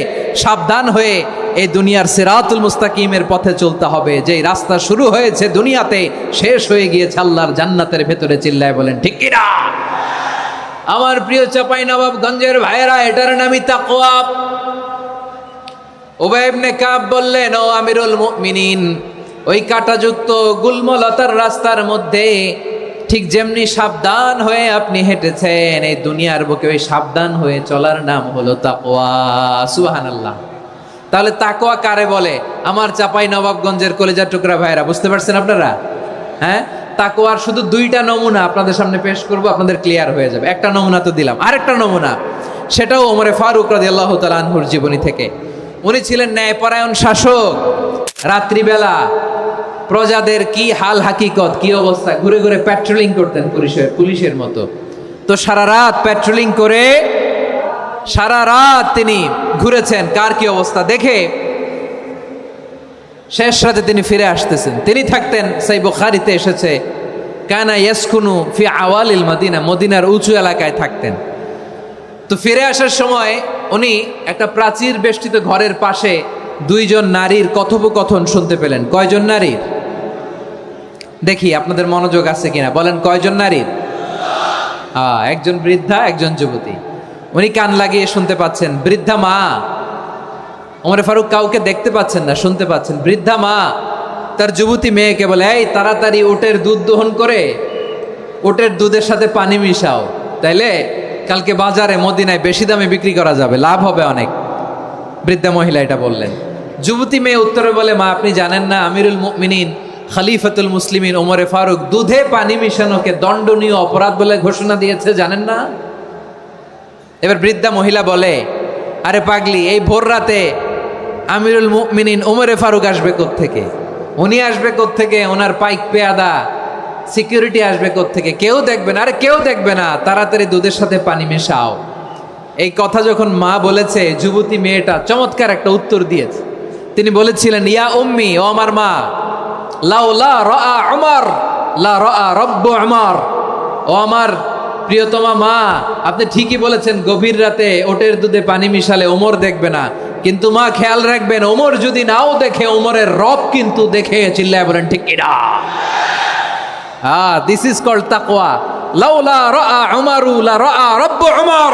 সাবধান হয়ে এই দুনিয়ার সিরাতুল মুস্তাকিমের পথে চলতে হবে। যেই রাস্তা শুরু হয়েছে দুনিয়াতে, শেষ হয়ে গিয়েছে আল্লাহর জান্নাতের ভেতরে। চিল্লায় বলেন ঠিক কিনা? আমার প্রিয় চাঁপাইনবাবগঞ্জের ভাইয়েরা, এটার নামই তাকওয়া। উবাই ইবনে কাব বললেন, ও আমিরুল মুমিনিন, ওই কাঁটাযুক্ত গুলমলতার রাস্তার মধ্যে ঠিক যেমনি সাবধান হয়ে আপনি হেঁটেছেন, এই দুনিয়ার বুকে ওই সাবধান হয়ে চলার নাম হলো তাকওয়া। সুবহানাল্লাহ। তাহলে তাকওয়া কারে বলে? আমার চাঁপাইনবাবগঞ্জের কলিজার টুকরা ভাইয়েরা, বুঝতে পারছেন আপনারা? হ্যাঁ, তাকওয়ার শুধু দুইটা নমুনা আপনাদের সামনে পেশ করব, আপনাদের ক্লিয়ার হয়ে যাবে। একটা নমুনা তো দিলাম, আরেকটা নমুনা, সেটাও ওমরে ফারুক রাদিয়াল্লাহু তাআলা আনহুর জীবনী থেকে। উনি ছিলেন ন্যায়পরায়ণ শাসক। রাত্রিবেলা প্রজাদের কি হাল হাকিকত, কি অবস্থা, ঘুরে ঘুরে প্যাট্রোলিং করতেন পুলিশের মতো। তো সারা রাত প্যাট্রোলিং করে সারা রাত তিনি ঘুরেছেন কার কি অবস্থা দেখে। শেষ রাতে তিনি ফিরে আসতেছেন। তিনি থাকতেন, সেই বুখারীতে এসেছে, কানা ইয়াসকুনু ফি আওয়ালিল মদিনা, মদিনার উঁচু এলাকায় থাকতেন। তো ফিরে আসার সময় উনি একটা প্রাচীর বেষ্টিত ঘরের পাশে দুইজন নারীর কথোপকথন শুনতে পেলেন। কয়জন নারীর? দেখি আপনাদের মনোযোগ আছে কিনা, বলেন কয়জন নারীর? একজন বৃদ্ধা, একজন যুবতী। উনি কান লাগিয়ে শুনতে পাচ্ছেন। বৃদ্ধা মা, ওমরে ফারুক কাউকে দেখতে পাচ্ছেন না, শুনতে পাচ্ছেন। বৃদ্ধা মা তার যুবতী মেয়েকে বলে, এই তাড়াতাড়ি উটের দুধ দহন করে উটের দুধের সাথে পানি মিশাও, তাইলে কালকে বাজারে মদিনায় বেশি দামে বিক্রি করা যাবে, লাভ হবে অনেক। বৃদ্ধা মহিলা এটা বললেন। যুবতী মেয়ে উত্তরে বলে, মা আপনি জানেন না আমিরুল মুমিনিন খলিফাতুল মুসলিমিন ওমরে ফারুক দুধে পানি মিশানোকে দণ্ডনীয় অপরাধ বলে ঘোষণা দিয়েছে, জানেন না? এবার বৃদ্ধা মহিলা বলে, আরে পাগলি, এই ভোর রাতে আমিরুল মুমিনিন ওমরে ফারুক আসবে কোত্থেকে? উনি আসবে কোত্থেকে? ওনার পাইক পেয়াদা সিকিউরিটি আসবে কোত্থেকে? কেউ দেখবে না। আরে কেউ দেখবে না, তাড়াতাড়ি দুধের সাথে পানি মেশাও। এই কথা যখন মা বলেছে, যুবতী মেয়েটা চমৎকার একটা উত্তর দিয়েছে। তিনি বলেছিলেন, ইয়া উম্মি, ও আমার মা, লাউলা রাআ উমর লা রাআ রব্বু উমর, ও আমার প্রিয়তমা মা, আপনি ঠিকই বলেছেন, গভীর রাতে ওটের দুধে পানি মিশালে ওমর দেখবে না, কিন্তু মা খেয়াল রাখবেন, ওমর যদি নাও দেখে, ওমরের রব কিন্তু দেখে। চিল্লায় বলেন ঠিক কিনা? দিস ইজ কল্ড তাকওয়া। লাউলা রাআ উমরু লা রাআ রব্বু উমর,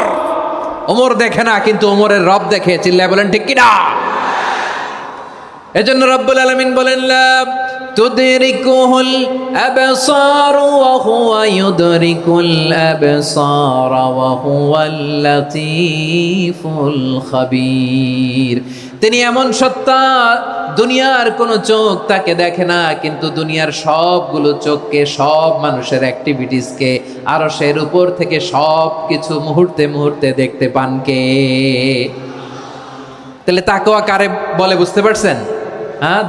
ওমর দেখে না কিন্তু ওমরের রব দেখে। চিল্লায় বলেন ঠিক কিনা? এজন্য রব্বুল আলামিন বলেন, লা তুদরিকুহুল আবসার ওয়া হুয়া ইউদরিকুল আবসার ওয়া হুয়াল লাতীফুল খাবীর। তিনি এমন সত্তা, দুনিয়ার কোনো চোখ তাকে দেখে না, কিন্তু দুনিয়ার সবগুলো চোখকে, সব মানুষের অ্যাক্টিভিটিসকে আরশের উপর থেকে সব কিছু মুহূর্তে মুহূর্তে দেখতে পান কে? তাহলে তাকওয়া কারে বলে বুঝতে পারছেন?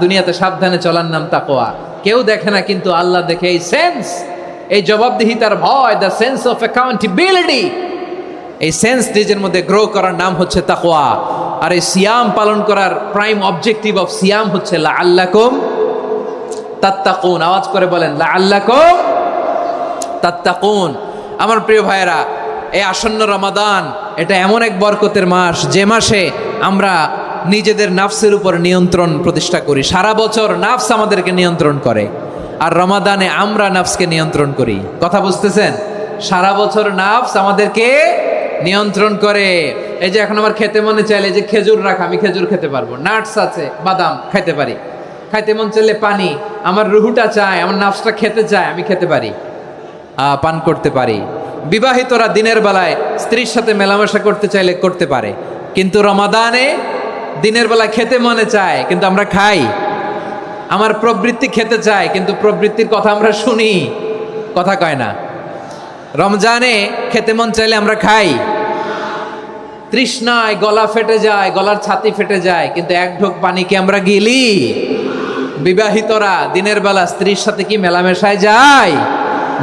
দুনিয়াতে সাবধানে চলার নাম তাকওয়া। কেউ দেখে না কিন্তু আল্লাহ দেখে। এই সেন্স, এই জবাবদিহিতার ভয়, দ্য সেন্স অফ অ্যাকাউন্টেবিলিটি, এই সেন্স নিজের মধ্যে গ্রো করার নাম হচ্ছে তাকওয়া। আর এই সিয়াম পালন করার প্রাইম অবজেক্টিভ অফ সিয়াম হচ্ছে লাআল্লাকুম তাত্তাকুন। আওয়াজ করে বলেন, লাআল্লাকুম তাত্তাকুন। আমার প্রিয় ভাইয়েরা, এই আসন্ন রমাদান, এটা এমন এক বরকতের মাস, যে মাসে আমরা নিজেদের নাফসের উপর নিয়ন্ত্রণ প্রতিষ্ঠা করি। সারা বছর নাফস আমাদেরকে নিয়ন্ত্রণ করে, আর রমাদানে আমরা নাফসকে নিয়ন্ত্রণ করি। কথা বুঝতেছেন? সারা বছর নাফস আমাদেরকে নিয়ন্ত্রণ করে। এই যে এখন আমার খেতে মনে চাইলে যে খেজুর রাখা, আমি খেজুর খেতে পারবো, নাটস আছে, বাদাম খেতে পারি, খাইতে মন চাইলে পানি, আমার রুহুটা চায়, আমার নাফসটা খেতে চায়, আমি খেতে পারি, পান করতে পারি। বিবাহিতরা দিনের বেলায় স্ত্রীর সাথে মেলামেশা করতে চাইলে করতে পারে, কিন্তু রমাদানে দিনের বেলা খেতে মনে চায় কিন্তু আমরা খাই। আমার প্রবৃত্তি খেতে চায় কিন্তু প্রবৃত্তির কথা আমরা শুনি, কথা কয় না। রমজানে খেতে মন চাইলে আমরা খাই, তৃষ্ণায় গলা ফেটে যায়, গলার ছাতি ফেটে যায়, কিন্তু এক ঢোক পানি কি আমরা গিলি? বিবাহিতরা দিনের বেলা স্ত্রীর সাথে কি মেলামেশায় যায়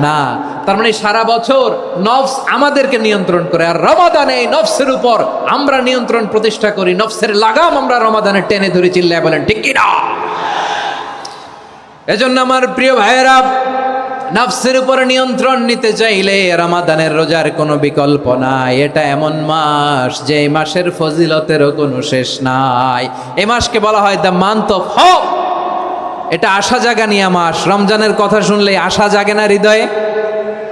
না। তার মানে সারা বছর নফস আমাদেরকে নিয়ন্ত্রণ করে, আর রমাদানে নফসের উপর আমরা নিয়ন্ত্রণ প্রতিষ্ঠা করি। নফসের লাগাম আমরা রমাদানে টেনে ধরে, চিল্লায় বলেন ঠিক কি না? এজন্য আমার প্রিয় ভাইয়েরা, নফসের উপর নিয়ন্ত্রণ নিতে চাইলে রমাদানের রোজার কোনো বিকল্প নাই। এটা এমন মাস যে মাসের ফজিলতেরও কোনো শেষ নাই। এই মাসকে বলা হয় দ্য মান্থ অফ হোপ। এটা আশা জাগানিয়া মাস। রমজানের কথা শুনলে আশা জাগে না হৃদয়ে?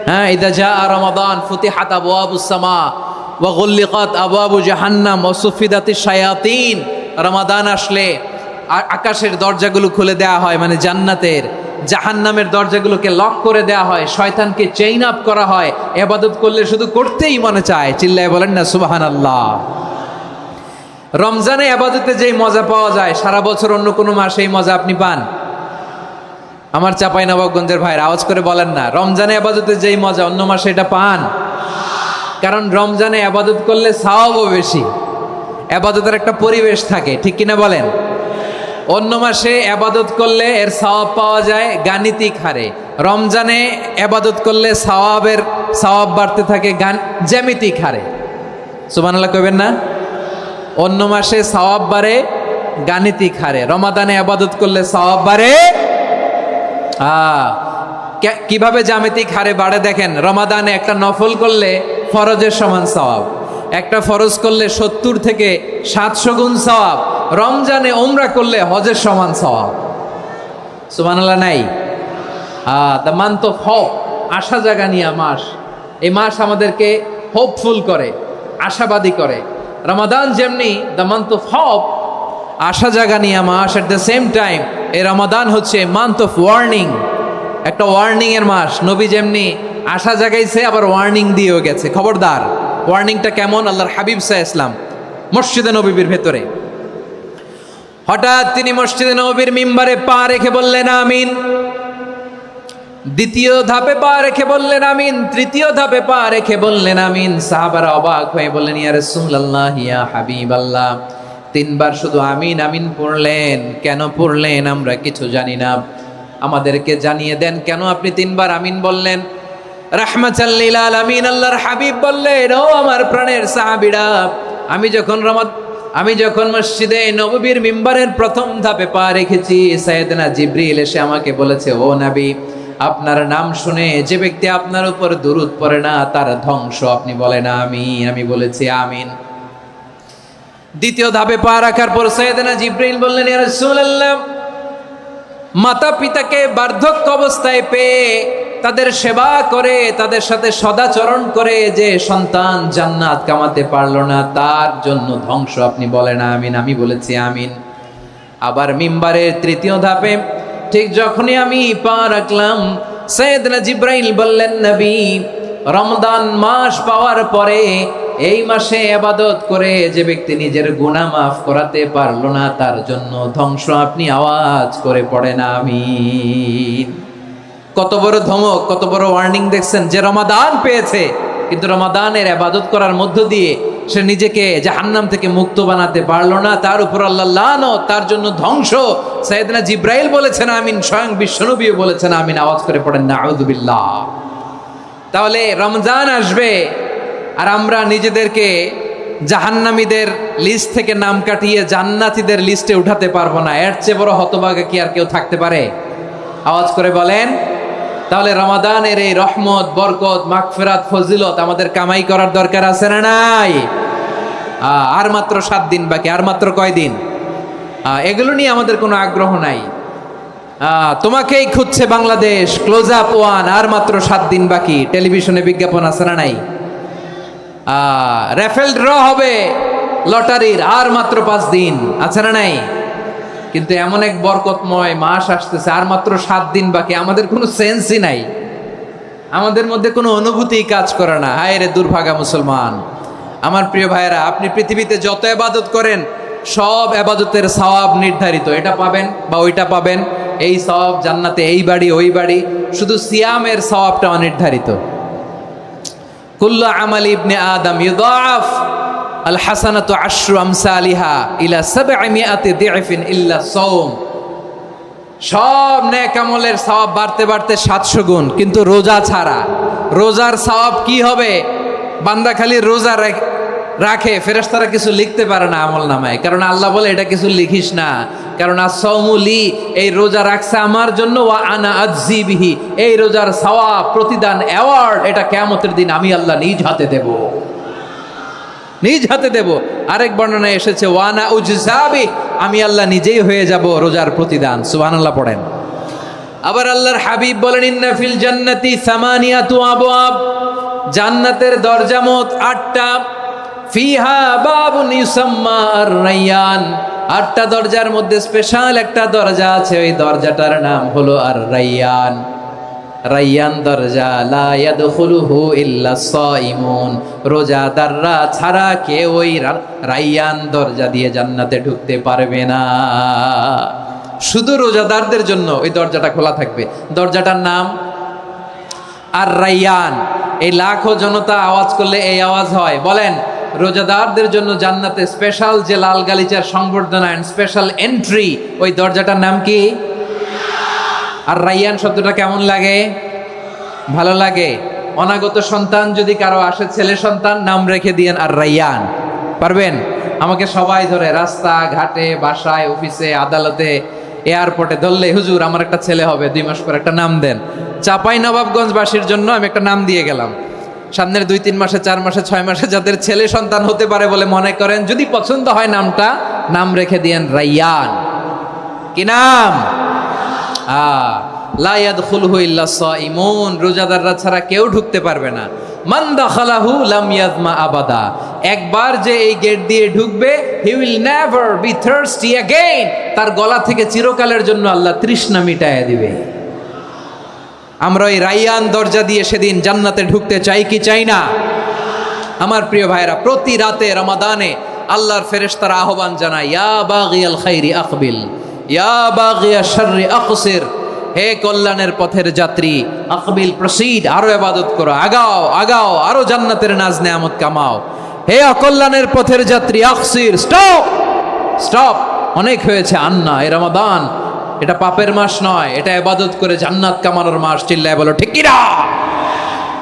হ্যাঁ, ইদা জা রমাদান ফুতিহাত আবওয়াবুস সামা ওয়া গুল্লিকাত আবওয়াবু জাহান্নাম ওয়া সুফিদাতিশ শায়াতিন। রমাদান আসলে আকাশের দরজাগুলো খুলে দেওয়া হয়, মানে জান্নাতের। জাহান্নামের দরজাগুলোকে লক করে দেওয়া হয়, শয়তানকে চেইন আপ করা হয়। ইবাদত করলে শুধু করতেই মনে চায়, চিল্লায় বলেন না সুবহানাল্লাহ। রমজানে ইবাদতে যেই মজা পাওয়া যায়, সারা বছর অন্য কোনো মাসে এই মজা আপনি পান? আমার চাঁপাইনবাবগঞ্জের ভাইরা আওয়াজ করে বলেন না, রমজানে ইবাদতে যেই মজা অন্য মাসে এটা পান? কারণ রমজানে ইবাদত করলে সওয়াবও বেশি, ইবাদতের একটা পরিবেশ থাকে, ঠিক কিনা বলেন? অন্য মাসে ইবাদত করলে এর সওয়াব পাওয়া যায় গাণিতিক হারে, রমজানে ইবাদত করলে সওয়াব বাড়তে থাকে জ্যামিতিক হারে। সুবহানাল্লাহ কইবেন না? অন্য মাসে সওয়াব বাড়ে গাণিতিক হারে, রমাদানে ইবাদত করলে সওয়াব বাড়ে কিভাবে জ্যামিতিক হারে বাড়ে দেখেন। রমাদানে একটা নফল করলে ফরজের সমান সওয়াব, একটা ফরজ করলে 70 থেকে 700 গুণ সওয়াব। রমজানে উমরা করলে হজের সমান সওয়াব। সুবহানাল্লাহ নাই? দ্য মান্থ অফ হোপ, আশা জাগানিয়া মাস। এই মাস আমাদেরকে হোপফুল করে, আশাবাদী করে। রমাদান যেমনি দ্য মান্থ অফ হোপ, আশা জাগানিয়া মাস, এট দ্য সেম টাইম এই রমাদান হচ্ছে মান্থ অফ ওয়ার্নিং, একটা ওয়ার্নিং এর মাস। নবী যেমনি আশা জাগাইছে, আবার ওয়ার্নিং দিয়েও গেছে, খবরদার। ওয়ার্নিংটা কেমন? আল্লাহর হাবিব সাল্লাল্লাহু আলাইহি ওয়াসাল্লাম মসজিদে নববীর ভেতরে, হঠাৎ তিনি মসজিদে নববীর মিম্বারে পা রেখে বললেন আমিন। দ্বিতীয় ধাপে পা রেখে বললেন আমিন, তৃতীয় ধাপে পা রেখে বললেন আমিন। সাহাবারা অবাক হয়ে বললেন ইয়া রাসূলুল্লাহ, ইয়া হাবিবাল্লাহ, 3 বার শুধু আমিন আমিন পড়লেন, কেন পড়লেন আমরা কিছু জানি না, আমাদেরকে জানিয়ে দেন কেন আপনি 3 বার আমিন বললেন। রাহমাতাল লিল আলামিন আল্লাহর হাবিব বললেন, ও আমার প্রাণের সাহাবীরা, আমি যখন মসজিদে নববীর মিম্বারের প্রথম ধাপে পা রেখেছি, সাইয়েদনা জিবরিল এসে আমাকে বলেছে, ও নবী, আপনার নাম শুনে যে ব্যক্তি আপনার উপর দুরূদ পড়ে না তার ধ্বংস। আপনি বলেন আমিন। আমি বলেছি আমিন। দ্বিতীয় ধাপে পা রাখার পর সাইয়েদনা জিবরিল বললেন, ইয়া রাসূলুল্লাহ, মাতা পিতাকে বার্ধক্য অবস্থায় পেয়ে তাদের সেবা করে, তাদের সাথে সদাচরণ করে যে সন্তান জান্নাত কামাতে পারলো না, তার জন্য ধ্বংস। আপনি বলেন আমিন। আমি বলেছি আমিন। আবার মিম্বারের তৃতীয় ধাপে ঠিক যখনই আমি পা রাখলাম, সাইয়েদনা জিবরাইল বললেন, নবী, রমজান মাস পাওয়ার পরে এই মাসে ইবাদত করে যে ব্যক্তি নিজের গুনাহ মাফ করাতে পারলো না, তার জন্য ধ্বংস। আপনি আওয়াজ করে পড়েন আমিন। কত বড় ধমক, কত বড় ওয়ার্নিং দেখছেন। যে রমাদান পেয়েছে কিন্তু রমাদানের ইবাদত করার মধ্য দিয়ে সে নিজেকে জাহান্নাম থেকে মুক্ত বানাতে পারলো না, তার উপর আল্লাহ লানত, তার জন্য ধ্বংস। সাইয়েদনা জিবরাইল বলেছেন আমিন, স্বয়ং বিশ্বনবীও বলেছেন আমিন। আওয়াজ করে পড়েন নাউযুবিল্লাহ। তাহলে রমজান আসবে আর আমরা নিজেদেরকে জাহান্নামীদের লিস্ট থেকে নাম কাটিয়ে জান্নাতীদের লিস্টে উঠাতে পারবো না। এর চেয়ে বড় হতভাগা কি আর কেউ থাকতে পারে? আওয়াজ করে বলেন। তাহলে রমাদানের এই রহমত, বরকত, মাগফিরাত, ফজিলত আমাদের কামাই করার দরকার আছে না নাই? আর মাত্র 7 দিন বাকি। আর মাত্র কয় দিন? এগুলো নিয়ে আমাদের কোনো আগ্রহ নাই। তোমাকেই খুঁজছে বাংলাদেশ, ক্লোজ আপ 1, আর মাত্র 7 দিন বাকি। টেলিভিশনে বিজ্ঞাপন আছে না নাই? রেফেল ড্র হবে লটারির, আর মাত্র 5 দিন, আছে না নাই? কিন্তু এমন এক বরকতময় মাস আসতেছে, আর মাত্র 7 দিন বাকি, আমাদের কোনো সেন্সই নাই, আমাদের মধ্যে কোনো অনুভূতি কাজ করে না। হায় রে দুর্ভাগা মুসলমান। আমার প্রিয় ভাইয়েরা, আপনি পৃথিবীতে যত ইবাদত করেন সব ইবাদতের সওয়াব নির্ধারিত, এটা পাবেন বা ওইটা পাবেন, এই সওয়াব জান্নাতে, এই বাড়ি ওই বাড়ি। শুধু সিয়ামের সওয়াবটা অনির্ধারিত। কুল্লু আমালি ইবনে আদম ইউদাফ আল হাসানাতু আশরু আমসালিহা ইলা 700 দি'ফিন ইল্লা সাওম। সব নেক আমলের সওয়াব বাড়তে বাড়তে 700 গুণ, কিন্তু রোজা ছাড়া। রোজার সওয়াব কি হবে? বান্দা খালি রোজা রাখে, ফেরেশতারা কিছু লিখতে পারে না আমল নামায়, কারণ আল্লাহ বলে এটা কিছু লিখিস না, কারণ আস-সাওমুলি, এই রোজা রাখছে আমার জন্য, ওয়া আনা আজজি বিহি, এই রোজার সওয়াব, প্রতিদান, অ্যাওয়ার্ড, এটা কিয়ামতের দিন আমি আল্লাহ নিজ হাতে দেব, নিজ হাতে দেব। আরেক বর্ণনায় এসেছে ওয়ানা উজজাবি, আমি আল্লাহ নিজেই হয়ে যাব রোজার প্রতিদান। সুবহানাল্লাহ পড়েন। আবার আল্লাহর হাবিব বলেন ইন্না ফিল জান্নাতি সামানিয়াতু আবওয়াব, জান্নাতের দরজা মোট 8টা। ফিহা বাবুন ইউসাম্মা আর-রায়্যান, 8টা দরজার মধ্যে স্পেশাল একটা দরজা আছে, ওই দরজাটার নাম হলো আর-রায়্যান। রায়্যান দরজা, লা ইয়াদখুলুহু ইল্লা সাইমুন, রোজাদাররা ছাড়া কেউ ওই রায়্যান দরজা দিয়ে জান্নাতে ঢুকতে পারবে না। শুধু রোজাদারদের জন্য ওই দরজাটা খোলা থাকবে। দরজাটার নাম আর-রায়্যান। এই লাখো জনতা আওয়াজ করলে এই আওয়াজ হয়, বলেন রোজাদারদের জন্য জান্নাতে স্পেশাল যে লাল গালিচার সংবর্ধনা এন্ড স্পেশাল এন্ট্রি, ওই দরজাটার নাম কি? আর রায়্যান শব্দটা কেমন লাগে? ভালো লাগে। অনাগত সন্তান যদি কারো আসে, ছেলে সন্তান, নাম রেখে দিয়েন আর রায়্যান। পারবেন? আমাকে সবাই ধরে রাস্তা ঘাটে, বাসায়, অফিসে, আদালতে, এয়ারপোর্টে ধরলে, হুজুর আমার একটা ছেলে হবে 2 মাস পর, একটা নাম দেন। চাপাই নবাবগঞ্জবাসীর জন্য আমি একটা নাম দিয়ে গেলাম। সামনের 2-3 মাসে, 4 মাসে, 6 মাসে যাদের ছেলে সন্তান হতে পারে বলে মনে করেন, যদি পছন্দ হয় নামটা, নাম রেখে দিয়েন রায়্যান। কি নাম? লা ইয়াদখুলুহু ইল্লা সাইমুন, রোজাদাররা ছাড়া কেউ ঢুকতে পারবে না। মান দাখালাহু লাম ইয়াজমা আবাদা, একবার যে এই গেট দিয়ে ঢুকবে, he will never be thirsty again, তার গলা থেকে চিরকালের জন্য আল্লাহ তৃষ্ণা মিটায় দিবে। আমরা ওই রায়্যান দরজা দিয়ে সেদিন জান্নাতে ঢুকতে চাই কি চাই না? আমার প্রিয় ভাইরা, প্রতি রাতে রমাদানে আল্লাহর ফেরেশতারা আহ্বান জানায়, ইয়া বাগিয়াল খাইরি আকবিল, ইয়া বাগিয়া শাররি আকসির, হে কল্যাণের পথের যাত্রী, আকবিল, প্রসিড, আরো ইবাদত করো, আগাও আগাও, আরো জান্নাতের নাজ নেয়ামত কামাও। হে অকল্যাণের পথের যাত্রী, আকসির, স্টপ স্টপ, অনেক হয়েছে, আন্না, এ রমাদান এটা পাপের মাস নয়, এটা ইবাদত করে জান্নাত কামানোর মাস। চিল্লায় বলো ঠিক কি না?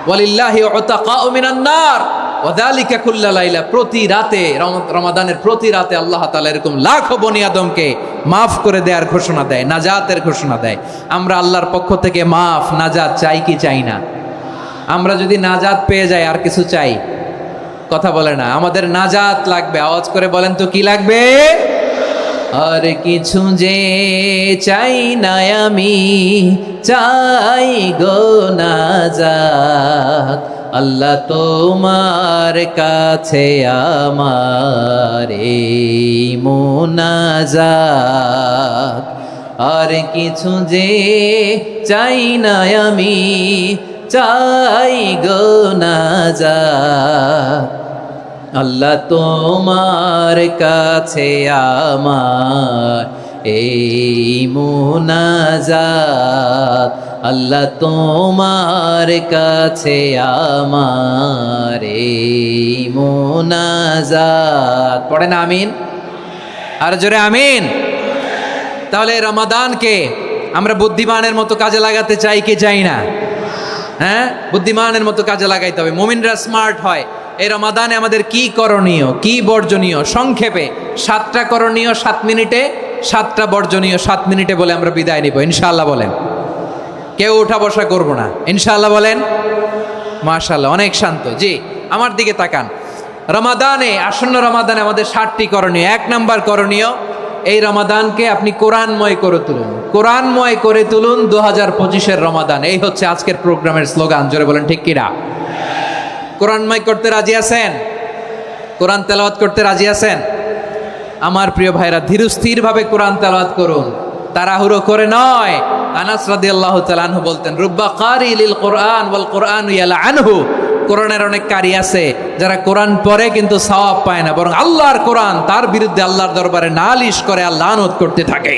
ওয়ালিল্লাহি উতাকাউ মিনান নার ওয়া যালিকা কুল্লা লাইলা, প্রতি রাতে, রমাদানের প্রতি রাতে আল্লাহ তাআলা এরকম লাখো বনি আদমকে মাফ করে দেওয়ার ঘোষণা দেয়, নাজাতের ঘোষণা দেয়। আমরা আল্লাহর পক্ষ থেকে মাফ, নাজাত চাই কি চাই না? আমরা যদি নাজাত পেয়ে যাই আর কিছু চাই? কথা বলে না। আমাদের নাজাত লাগবে, আওয়াজ করে বলেন তো কি লাগবে? আর কিছু যে চাই না আমি, চাই গো নাজাত, আল্লাহ তোমার কাছে আমার এই মুনাজাত। আর কিছু যে চাই না আমি, চাই গো নাজাত, আল্লাহ তোমার কাছে আমার এই মুনাজাত, আল্লাহ তোমার কাছে আমার এই মুনাজাত। পড়েন আমিন, আর জোরে আমিন। তাহলে রমাদানকে আমরা বুদ্ধিমানের মতো কাজে লাগাতে চাই কি চাই না? হ্যাঁ, বুদ্ধিমানের মতো কাজে লাগাইতে হবে। মুমিনরা স্মার্ট হয়। এই রমাদানে আমাদের কি করণীয়, কি বর্জনীয়? সংক্ষেপে 7টা করণীয় 7 মিনিটে, 7টা বর্জনীয় 7 মিনিটে বলে আমরা বিদায় নিব ইনশাআল্লাহ। বলেন, কেউ উঠা বসা করবো না ইনশাআল্লাহ। বলেন মাশাআল্লাহ, অনেক শান্ত। জি, আমার দিকে তাকান। রমাদানে, আসন্ন রমাদানে আমাদের 7টি করণীয়। 1 নাম্বার করণীয়, এই রমাদানকে আপনি কোরআনময় করে তুলুন। কোরআনময় করে তুলুন 2025-এর রমাদান। এই হচ্ছে আজকের প্রোগ্রামের স্লোগান। জোরে বলেন ঠিক কিনা? কোরআনময় করতে রাজি আছেন? কোরআন তেলাওয়াত করতে রাজি আছেন? আমার প্রিয় ভাইরা ধীরস্থির ভাবে কোরআন তেলাওয়াত করুন, তাড়াহুড়ো করে নয়। আনাস রাদিয়াল্লাহু তাআলা আনহু বলতেন, রুব্বা কারি লিল কোরআন ওয়াল কোরআনু ইয়ালআনহু। কোরআনের অনেক কারি আছে যারা কোরআন পড়ে কিন্তু সওয়াব পায় না, বরং আল্লাহর কোরআন তার বিরুদ্ধে আল্লাহর দরবারে নালিশ করে আর লানত করতে থাকে।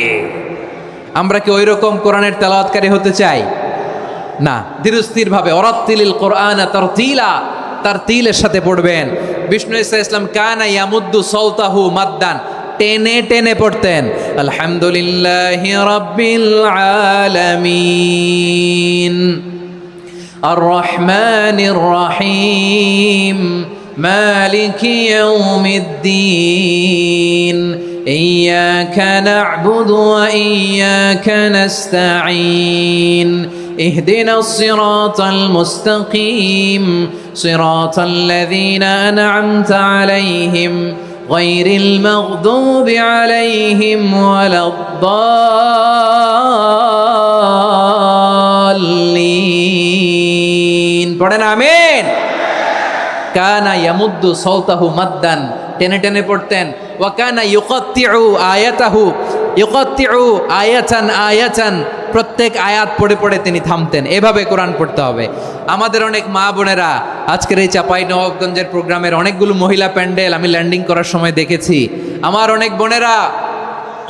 আমরা কি ওইরকম কোরআনের তেলাওয়াতকারী হতে চাই? না। ধীরস্থির ভাবে ওরাত্তিলিল কোরআন তারতিলা, তারতিলের সাথে পড়বেন। বিষ্ণু ঈসা ইসলাম কানা ইয়ামুদ্দু সাওতাহু মাদ্দান, টেনে টেনে পড়তেন। আলহামদুলিল্লাহি রাব্বিল আলামিন আর রহমানির রহিম মালিকি ইয়াউমিদ্দিন ইয়্যাকা না'বুদু ওয়া ইয়্যাকা নাস্তাঈন اهدنا الصراط المستقيم صراط الذين أنعمت عليهم غير المغضوب عليهم ولا الضالين পড়েন আমিন। কানা ইয়ামুদ্দু সাওতাহু মাদ্দান, টেনে টেনে পড়তেন। ওয়া কানা ইউকাত্তিউ আয়াতাহু, ইউকাত্তিউ আয়াতান আয়াতান, প্রত্যেক আয়াত পড়ে পড়ে তিনি থামতেন। এভাবে কোরআন পড়তে হবে। আমাদের অনেক মা বোনেরা আজকের এই চাঁপাইনবাবগঞ্জের প্রোগ্রামের অনেকগুলো মহিলা প্যান্ডেল আমি ল্যান্ডিং করার সময় দেখেছি। আমার অনেক বোনেরা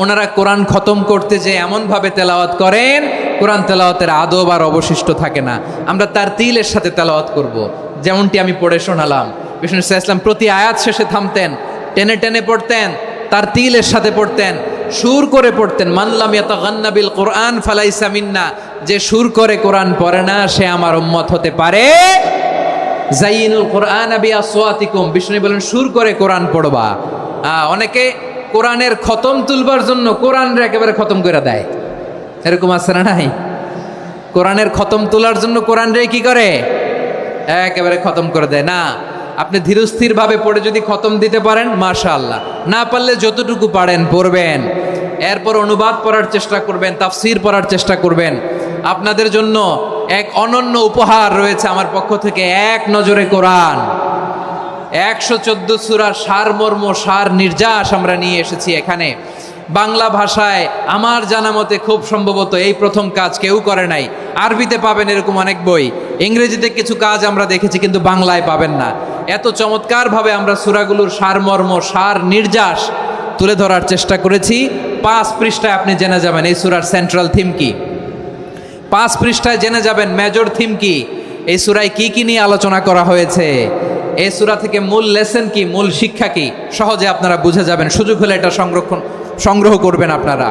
ওনারা কোরআন খতম করতে যে এমনভাবে তেলাওয়াত করেন, কোরআন তেলাওয়াতের আদব আর অবশিষ্ট থাকে না। আমরা তার তিলের সাথে তেলাওয়াত করব, যেমনটি আমি পড়ে শোনালাম। বিষ্ণু ইসলাম প্রতি আয়াত শেষে থামতেন, টেনে টেনে পড়তেন, তার তিলের সাথে পড়তেন, সুর করে পড়তেন। মানলাম ইয়াতাগান্না বিল কোরআন ফালাইসা মিন্না, যে সুর করে কোরআন পড়ে না সে আমার উম্মত হতে পারে। জাইনুল কোরআন বিআসওয়াতিকুম, বিষ্ণু বলেন সুর করে কোরআন পড়বা। অনেকে কোরআনের খতম তুলবার জন্য কোরআনরে একেবারে খতম করে দেয়, এরকম আছে না নাই? কোরআনের খতম তোলার জন্য কোরআনরে কি করে? একেবারে খতম করে দেয়। না, আপনি ধীরস্থির ভাবে পড়ে যদি খতম দিতে পারেন মাশাআল্লাহ, না পারলে যতটুকু পারেন পড়বেন। এরপর অনুবাদ পড়ার চেষ্টা করবেন, তাফসীর পড়ার চেষ্টা করবেন। আপনাদের জন্য এক অনন্য উপহার রয়েছে আমার পক্ষ থেকে, এক নজরে কোরআন 114 সূরার সারমর্ম, সার নির্যাস আমরা নিয়ে এসেছি এখানে। বাংলা ভাষায় আমার জানা মতে খুব সম্ভবত এই প্রথম কাজ কেউ করে নাই। আরবিতে পাবেন এরকম অনেক বই, ইংরেজিতে কিছু কাজ আমরা দেখেছি, কিন্তু বাংলায় পাবেন না। এত চমৎকারভাবে আমরা সূরাগুলোর সারমর্ম, সার নির্যাস তুলে ধরার চেষ্টা করেছি। 5 পৃষ্ঠায় আপনি জেনে যাবেন এই সূরার সেন্ট্রাল থিম কি। 5 পৃষ্ঠায় জেনে যাবেন মেজর থিম কি, এই সূরায় কি কি নিয়ে আলোচনা করা হয়েছে, এই সূরা থেকে মূল লেসন কি, মূল শিক্ষা কি, সহজে আপনারা বুঝে যাবেন। সুযোগ হলে এটা সংগ্রহ করবেন। আপনারা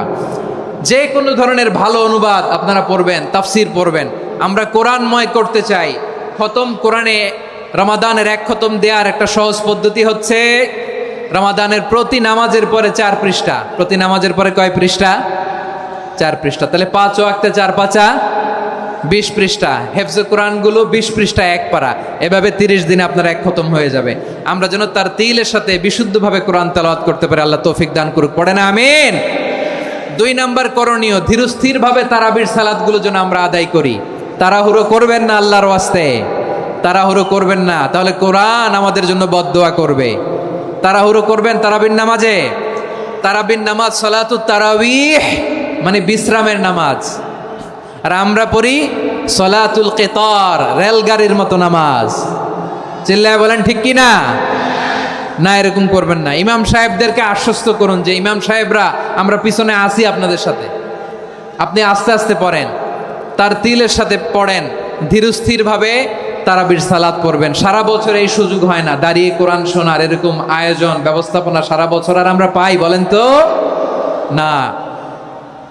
যে কোনো ধরনের ভালো অনুবাদ আপনারা পড়বেন, তাফসীর পড়বেন। আমরা কোরআনময় করতে চাই। খতম কোরআনে রমাদানের 1 খতম দেওয়ার একটা সহজ পদ্ধতি হচ্ছে রমাদানের প্রতি নামাজের পরে 4 পৃষ্ঠা। প্রতি নামাজের পরে কয় পৃষ্ঠা? 4 পৃষ্ঠা। তাহলে 5 ওয়াক্তে 4 পাঁচা 20 পৃষ্ঠা। হেফজে কোরআনগুলো 20 পৃষ্ঠা 1 পারা, এভাবে 30 দিনে আপনার 1 খতম হয়ে যাবে। আমরা যেন তার তিলের সাথে বিশুদ্ধভাবে কোরআন তেলাওয়াত করতে পারি, আল্লাহ তৌফিক দান করুক। পড়ে না আমিন। 2 নাম্বার করণীয়, ধীরস্থিরভাবে তারাবির সালাতগুলো যেন আমরা আদায় করি। তাড়াহুড়ো করবেন না আল্লাহর ওয়াস্তে, তাড়াহুড়ো করবেন না, তাহলে কোরআন আমাদের জন্য বদদোয়া করবে। তাড়াহুড়ো করবেন তারাবির নামাজে। তারাবির নামাজ সালাতুত তারাবিহ মানে বিশ্রামের নামাজ, আর আমরা পড়ি সলাতুল কিতার, রেলগাড়ির মতো নামাজ। চিল্লায় বলেন ঠিক কি না? না, এরকম করবেন না। ইমাম সাহেবদেরকে আশ্বস্ত করুন যে ইমাম সাহেবরা আমরা পিছনে আসি আপনাদের সাথে, আপনি আস্তে আস্তে পড়েন, তার তিলের সাথে পড়েন, ধীরস্থিরভাবে তারাবির সালাত পড়বেন। সারা বছর এই সুযোগ হয় না দাঁড়িয়ে কোরআন শোনার, এরকম আয়োজন ব্যবস্থাপনা সারা বছর আর আমরা পাই বলেন তো? না।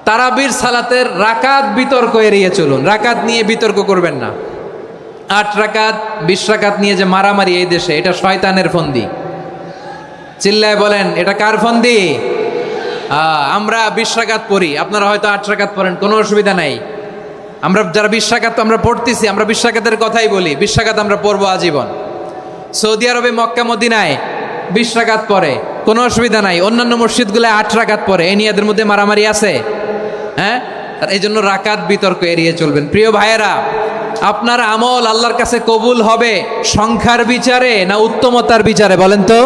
তারাবির সালাতের রাকাত বিতর্ক এড়িয়ে চলুন, রাকাত নিয়ে বিতর্ক করবেন না। 8 রাকাত 20 রাকাত নিয়ে যে মারামারি এই দেশে, এটা শয়তানের ফন্দি। চিল্লায় বলেন এটা কার ফন্দি? আমরা 20 রাকাত পড়ি, আপনারা হয়তো 8 রাকাত পড়েন, কোনো অসুবিধা নাই। আমরা যারা 20 রাকাত আমরা পড়তেছি, আমরা 20 রাকাতের কথাই বলি, 20 রাকাত আমরা পড়বো আজীবন। সৌদি আরবে মক্কা মদিনায় 20 রাকাত পড়ে, কোনো অসুবিধা নাই। অন্যান্য মসজিদগুলো 8 রাকাত পড়ে, এই নিয়ে এদের মধ্যে মারামারি আছে? হ্যাঁ, আর এই জন্য রাকাত বিতর্ক এড়িয়ে চলবেন। প্রিয় ভাইয়েরা, আপনার আমল আল্লাহর কাছে কবুল হবে সংখ্যার বিচারে না উত্তমতার বিচারে বলেন তো?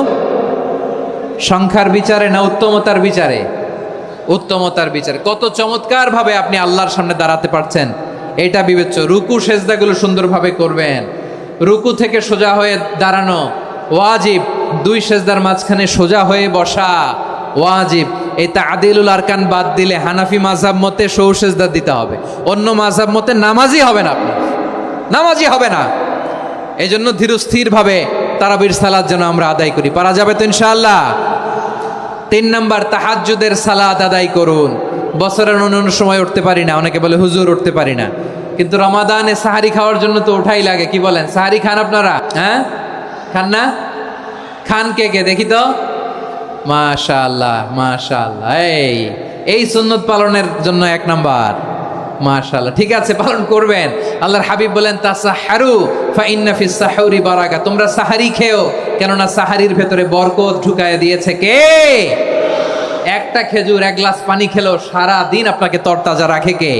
সংখ্যার বিচারে না উত্তমতার বিচারে? উত্তমতার বিচারে। কত চমৎকার ভাবে আপনি আল্লাহর সামনে দাঁড়াতে পারছেন এটা বিবেচ্য। রুকু সেজদাগুলো সুন্দরভাবে করবেন। রুকু থেকে সোজা হয়ে দাঁড়ানো ওয়াজিব, দুই সেজদার মাঝখানে সোজা হয়ে বসা ওয়াজিব। এই তাদিলুল আরকান বাদ দিলে হানাফি মাযহাব মতে সৌ সেজদা দিতে হবে, অন্য মাযহাব মতে নামাজই হবে না, আপনি নামাজই হবে না। এই জন্য ধীরস্থির ভাবে তারাবির সালাত যেন আমরা আদায় করি। পারা যাবে তো ইনশাআল্লাহ? 3 নাম্বার, তাহাজ্জুদের সালাত আদায় করুন। বছরের অন্য সময় উঠতে পারি না, অনেকে বলে হুজুর উঠতে পারি না, কিন্তু রমাদানে সাহারি খাওয়ার জন্য তো ওঠাই লাগে। কি বলেন, সাহারি খান আপনারা? হ্যাঁ, খান না? খান কে কে দেখি তো? মাশাআল্লাহ মাশাআল্লাহ। এই সুন্নত পালনের জন্য 1 নাম্বার। মাশাআল্লাহ, ঠিক আছে, পালন করবেন। আল্লাহর হাবিব বলেন তাসাহারু ফা ইন্না ফিস সাহুরি বারাকা, তোমরা সাহারি খেও, কেননা সাহারির ভেতরে বরকত ঢুকায় দিয়েছে কে? একটা খেজুর, 1 গ্লাস পানি খেলেও সারা দিন আপনাকে তরতাজা রাখে কে?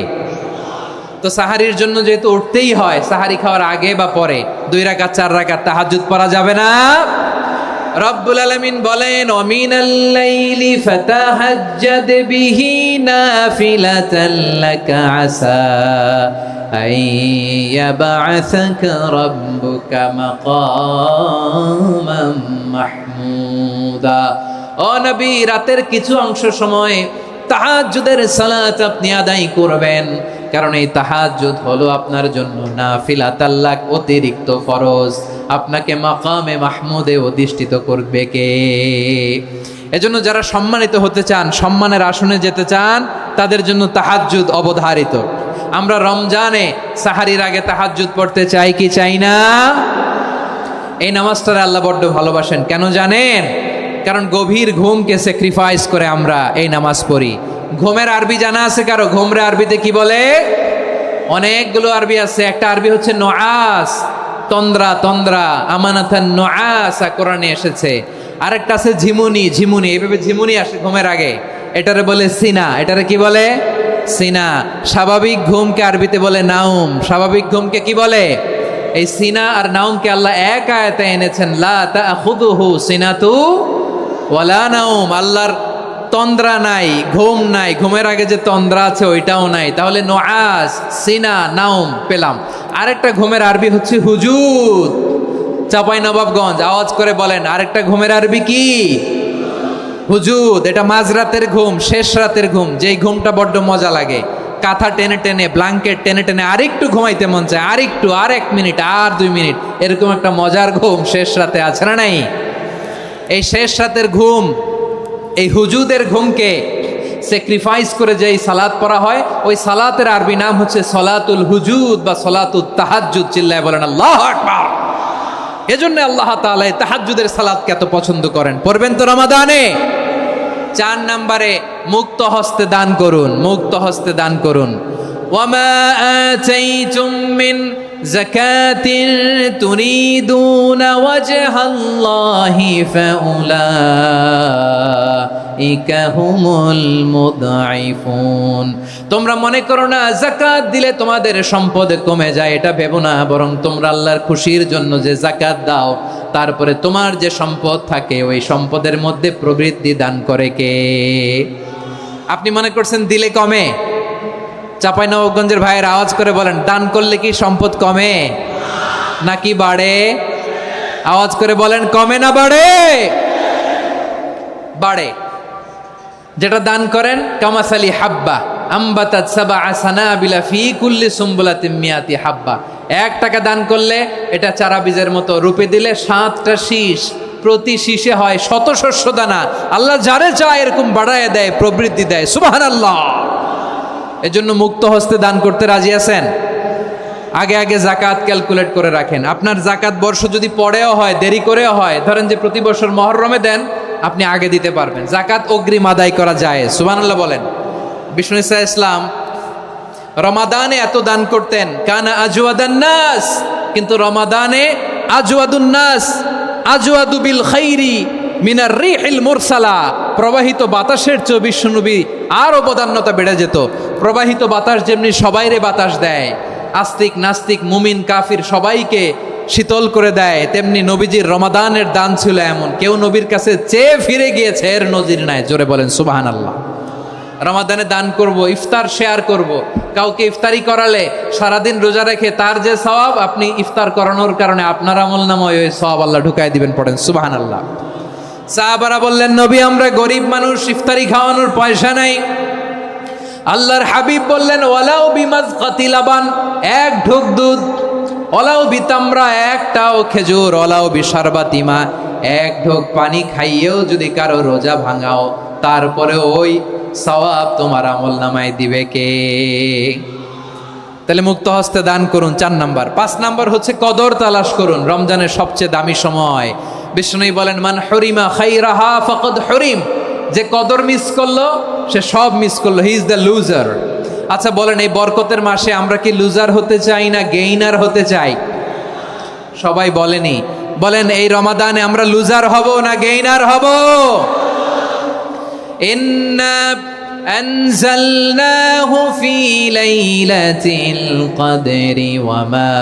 তো সাহারির জন্য যেহেতু উঠতেই হয়, সাহারি খাওয়ার আগে বা পরে 2 রাকাত 4 রাকাত তাহাজ্জুদ পড়া যাবে না? রব্বুল আলামিন বলেন ওয়ামিনাল লাইলি ফাতাহাজ্জাদ বিহি নাফিলাতান লাকা আসা আইয়াবআসাকা রাব্বুকা মাকামান মাহমুদা। ও নবী, রাতের কিছু অংশ সময় তাহাজ্জুদের সালাত আপনি আদায় করবেন, কারণ এই তাহাজ্জুদ হলো আপনার জন্য নাফিলাতাল লাক, অতিরিক্ত ফরজ। আপনাকে মাকামে মাহমুদে অধিষ্ঠিত করবে কে? এজন্য যারা সম্মানিত হতে চান, সম্মানের আসনে যেতে চান, তাদের জন্য তাহাজ্জুদ অবধারিত। আমরা রমজানে সাহারির আগে তাহাজ্জুদ পড়তে চাই কি চাই না? এই নামাজটারে আল্লাহ বড্ড ভালোবাসেন। কেন জানেন? কারণ গভীর ঘুমকে স্যাক্রিফাইস করে আমরা এই নামাজ পড়ি। ঘুমের আরবি জানা আছে কারো? ঘুমরে আরবিতে কি বলে? অনেকগুলো আরবি আছে। একটা আরবি হচ্ছে নুআস, তন্দ্রা, তন্দ্রা, আমানাতান নুআসা কোরআনে এসেছে। আরেকটা আছে ঝিমুনি, ঝিমুনি, এইভাবে ঝিমুনি আসে ঘুমের আগে, এটারে বলে সিনা। এটারে কি বলে? সিনা। স্বাভাবিক ঘুমকে আরবিতে বলে নাউম। স্বাভাবিক ঘুমকে কি বলে? এই সিনা আর নাউমকে আল্লাহ এক আয়াতে এনেছেন, লা তাখুযুহু সিনাতু ওয়ালা নাউম। আল্লাহর তন্দ্রা নাই, ঘুম নাই, ঘুমের আগে যে তন্দ্রা আছে ওইটাও নাই। তাহলে নুআস, সিনা, নাউম পেলাম। আরেকটা ঘুমের আরবি হচ্ছে হুজুদ। চাঁপাইনবাবগঞ্জ আওয়াজ করে বলেন, আরেকটা ঘুমের আরবি কি? হুজুদ। এটা মাঝরাতের ঘুম, শেষ রাতের ঘুম, যেই ঘুমটা বড্ড মজা লাগে। কাঁথা টেনে টেনে, ব্ল্যাঙ্কেট টেনে টেনে আরেকটু ঘুমাইতে মন চায়, আরেকটু, আর 1 মিনিট, আর 2 মিনিট, এরকম একটা মজার ঘুম শেষ রাতে আছে না নাই? এই শেষ রাতের ঘুম, এই হুজুদের ঘুমকে স্যাক্রিফাইস করে যেই সালাত পড়া হয়, ওই সালাতের আরবি নাম হচ্ছে সলাতুল হুজুদ বা সলাতুত তাহাজ্জুদ। চিল্লায় বলেন আল্লাহু আকবার। এজন্য আল্লাহ তাআলা এই তাহাজ্জুদের সালাতকে এত পছন্দ করেন। পড়বেন তো রমাদানে। 4 নম্বরে মুক্ত হস্তে দান করুন, মুক্ত হস্তে দান করুন। ওয়ামা আতাইতুম মিন যাকাতিন তুরিদুনা ওয়াজহাল্লাহি ফাউলাইকা হুমুল মুদঈফুন। তোমরা মনে করো না যাকাত দিলে তোমাদের সম্পদ কমে যায়, এটা ভেবো না। বরং তোমরা আল্লাহর খুশির জন্য যে যাকাত দাও, তারপরে তোমার যে সম্পদ থাকে ওই সম্পদের মধ্যে প্রবৃদ্ধি দান করে কে? আপনি মনে করছেন দিলে কমে? চাঁপাইনবাবগঞ্জের ভাইয়ের আওয়াজ করে বলেন, দান করলে কি সম্পদ কমে নাকি বাড়ে? আওয়াজ করে বলেন, কমে না বাড়ে? বাড়ে। যেটা দান করেন, কামাসালি হাব্বা আম্বাতাত সাবআ সানাবিলা ফি কুল্লি সুম্বুলাতিন মিয়াতি হাব্বা। 1 টাকা দান করলে এটা চারা বীজের মতো, রূপে দিলে 7টা শীষ, প্রতি শীষে হয় 100 শস্য দানা। আল্লাহ যারে চায় এরকম বাড়ায় দেয়, প্রবৃদ্ধি দেয়। সুবহানাল্লাহ। এজন্য মুক্ত হস্তে দান করতে রাজি আছেন? আগে আগে যাকাত ক্যালকুলেট করে রাখেন। আপনার যাকাত বর্ষ যদি পরেও হয়, দেরি করেও হয়, ধরেন যে প্রতি বছর মুহররমে দেন, আপনি আগে দিতে পারবেন। যাকাত অগ্রিম আদায় করা যায়। সুবহানাল্লাহ বলেন। বিষ্ণু ঈসা ইসলাম রমাদানে এত দান করতেন, কানা আজওয়াদান নাস, কিন্তু রমাদানে আজওয়াদুন নাস আজওয়াদু বিল খাইরি মিনার রিহিল মুরসালা। প্রবাহিত বাতাসের চেয়ে বিশ্বনবী আর অবদান্যতা বেড়ে যেত। প্রবাহিত বাতাস যেমনি সবাইরে বাতাস দেয়, আস্তিক নাস্তিক মুমিন কাফির সবাইকে শীতল করে দেয়, তেমনি নবীজির রমাদানের দান ছিল এমন, কেউ নবীর কাছে চেয়ে ফিরে গিয়েছে এর নজির নাই। জোরে বলেন সুবহানাল্লাহ। রমাদানে দান করব, ইফতার শেয়ার করব, কাউকে ইফতারি করালে সারাদিন রোজা রেখে তার যে সওয়াব, আপনি ইফতার করানোর কারণে আপনার আমলনামায় ওই সওয়াব আল্লাহ ঢুকায় দিবেন। পড়েন সুবহানাল্লাহ। সাহাবারা বললেন, নবী আমরা গরিব মানুষ, ইফতারি খাওয়ানোর পয়সা নাই। আল্লাহর হাবিব বললেন, ওয়ালাউ বিমাজকাতি লাবান, এক ঢোক দুধ, ওয়ালাউ বিতামরা, একটাও খেজুর, ওয়ালাউ বিশারবাতিমা, এক ঢোক পানি খাইয়েও যদি কারো রোজা ভাঙাও, তারপরে ওই সওয়াব তোমার আমলনামায় দিবে কে? তাহলে মুক্ত হস্তে দান করুন, 4 নাম্বার। 5 নাম্বার হচ্ছে কদর তালাশ করুন। রমজানের সবচেয়ে দামি সময়। বিষ্ণু বলেন, মান হরিমা খাইরাহা ফাকাদ হরিম, যে কদর মিস করলো সে সব মিস করলো, হি ইজ দ্য লুজার। আচ্ছা বলেন, এই বরকতের মাসে আমরা কি লুজার হতে চাই না গেইনার হতে চাই? সবাই বলেনি, বলেন এই রমাদানে আমরা লুজার হব না গেইনার হব? ইন্না আনজালনাহু ফি লাইলাতিল কদরি ওয়া মা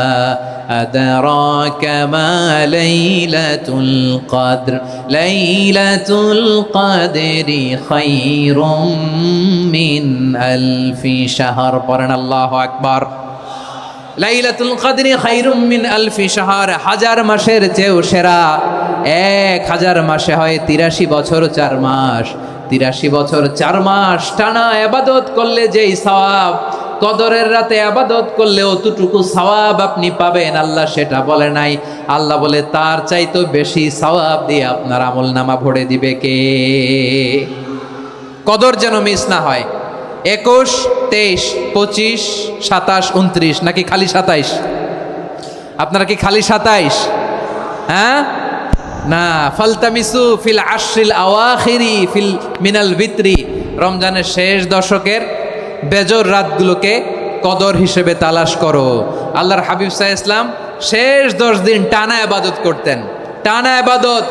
আদরাকা মা লাইলাতুল কদর, লাইলাতুল কদরি খায়রুম মিন আলফি শাহর। পড়েন আল্লাহু আকবার। লাইলাতুল কদরি খায়রুম মিন আলফি শাহর, 1000 মাসের চেয়েও সেরা। 1000 মাসে হয় 83 বছর 4 মাস। 83 বছর 4 মাস টানা ইবাদত করলে যেই সওয়াব, কদরের রাতে ইবাদত করলে অতটুকু সওয়াব আপনি পাবেন, আল্লাহ সেটা বলে নাই। আল্লাহ বলে তার চাইতে বেশি সওয়াব দিয়ে আপনার আমলনামা ভরে দিবে কে? কদর যেন মিস না হয়। 21, 23, 25, 27, 29 নাকি খালি 27? আপনারা কি খালি 27? হ্যাঁ না, ফালতামিসু ফিল আশরিল আওয়াখিরি ফিল মিনাল ভিতরি, রমজানের শেষ দশকের বেজর রাতগুলোকে কদর হিসেবে তালাশ করো। আল্লাহর হাবিব সাল্লাল্লাহু আলাইহি ওয়াসাল্লাম শেষ 10 দিন টানা ইবাদত করতেন, টানা ইবাদত।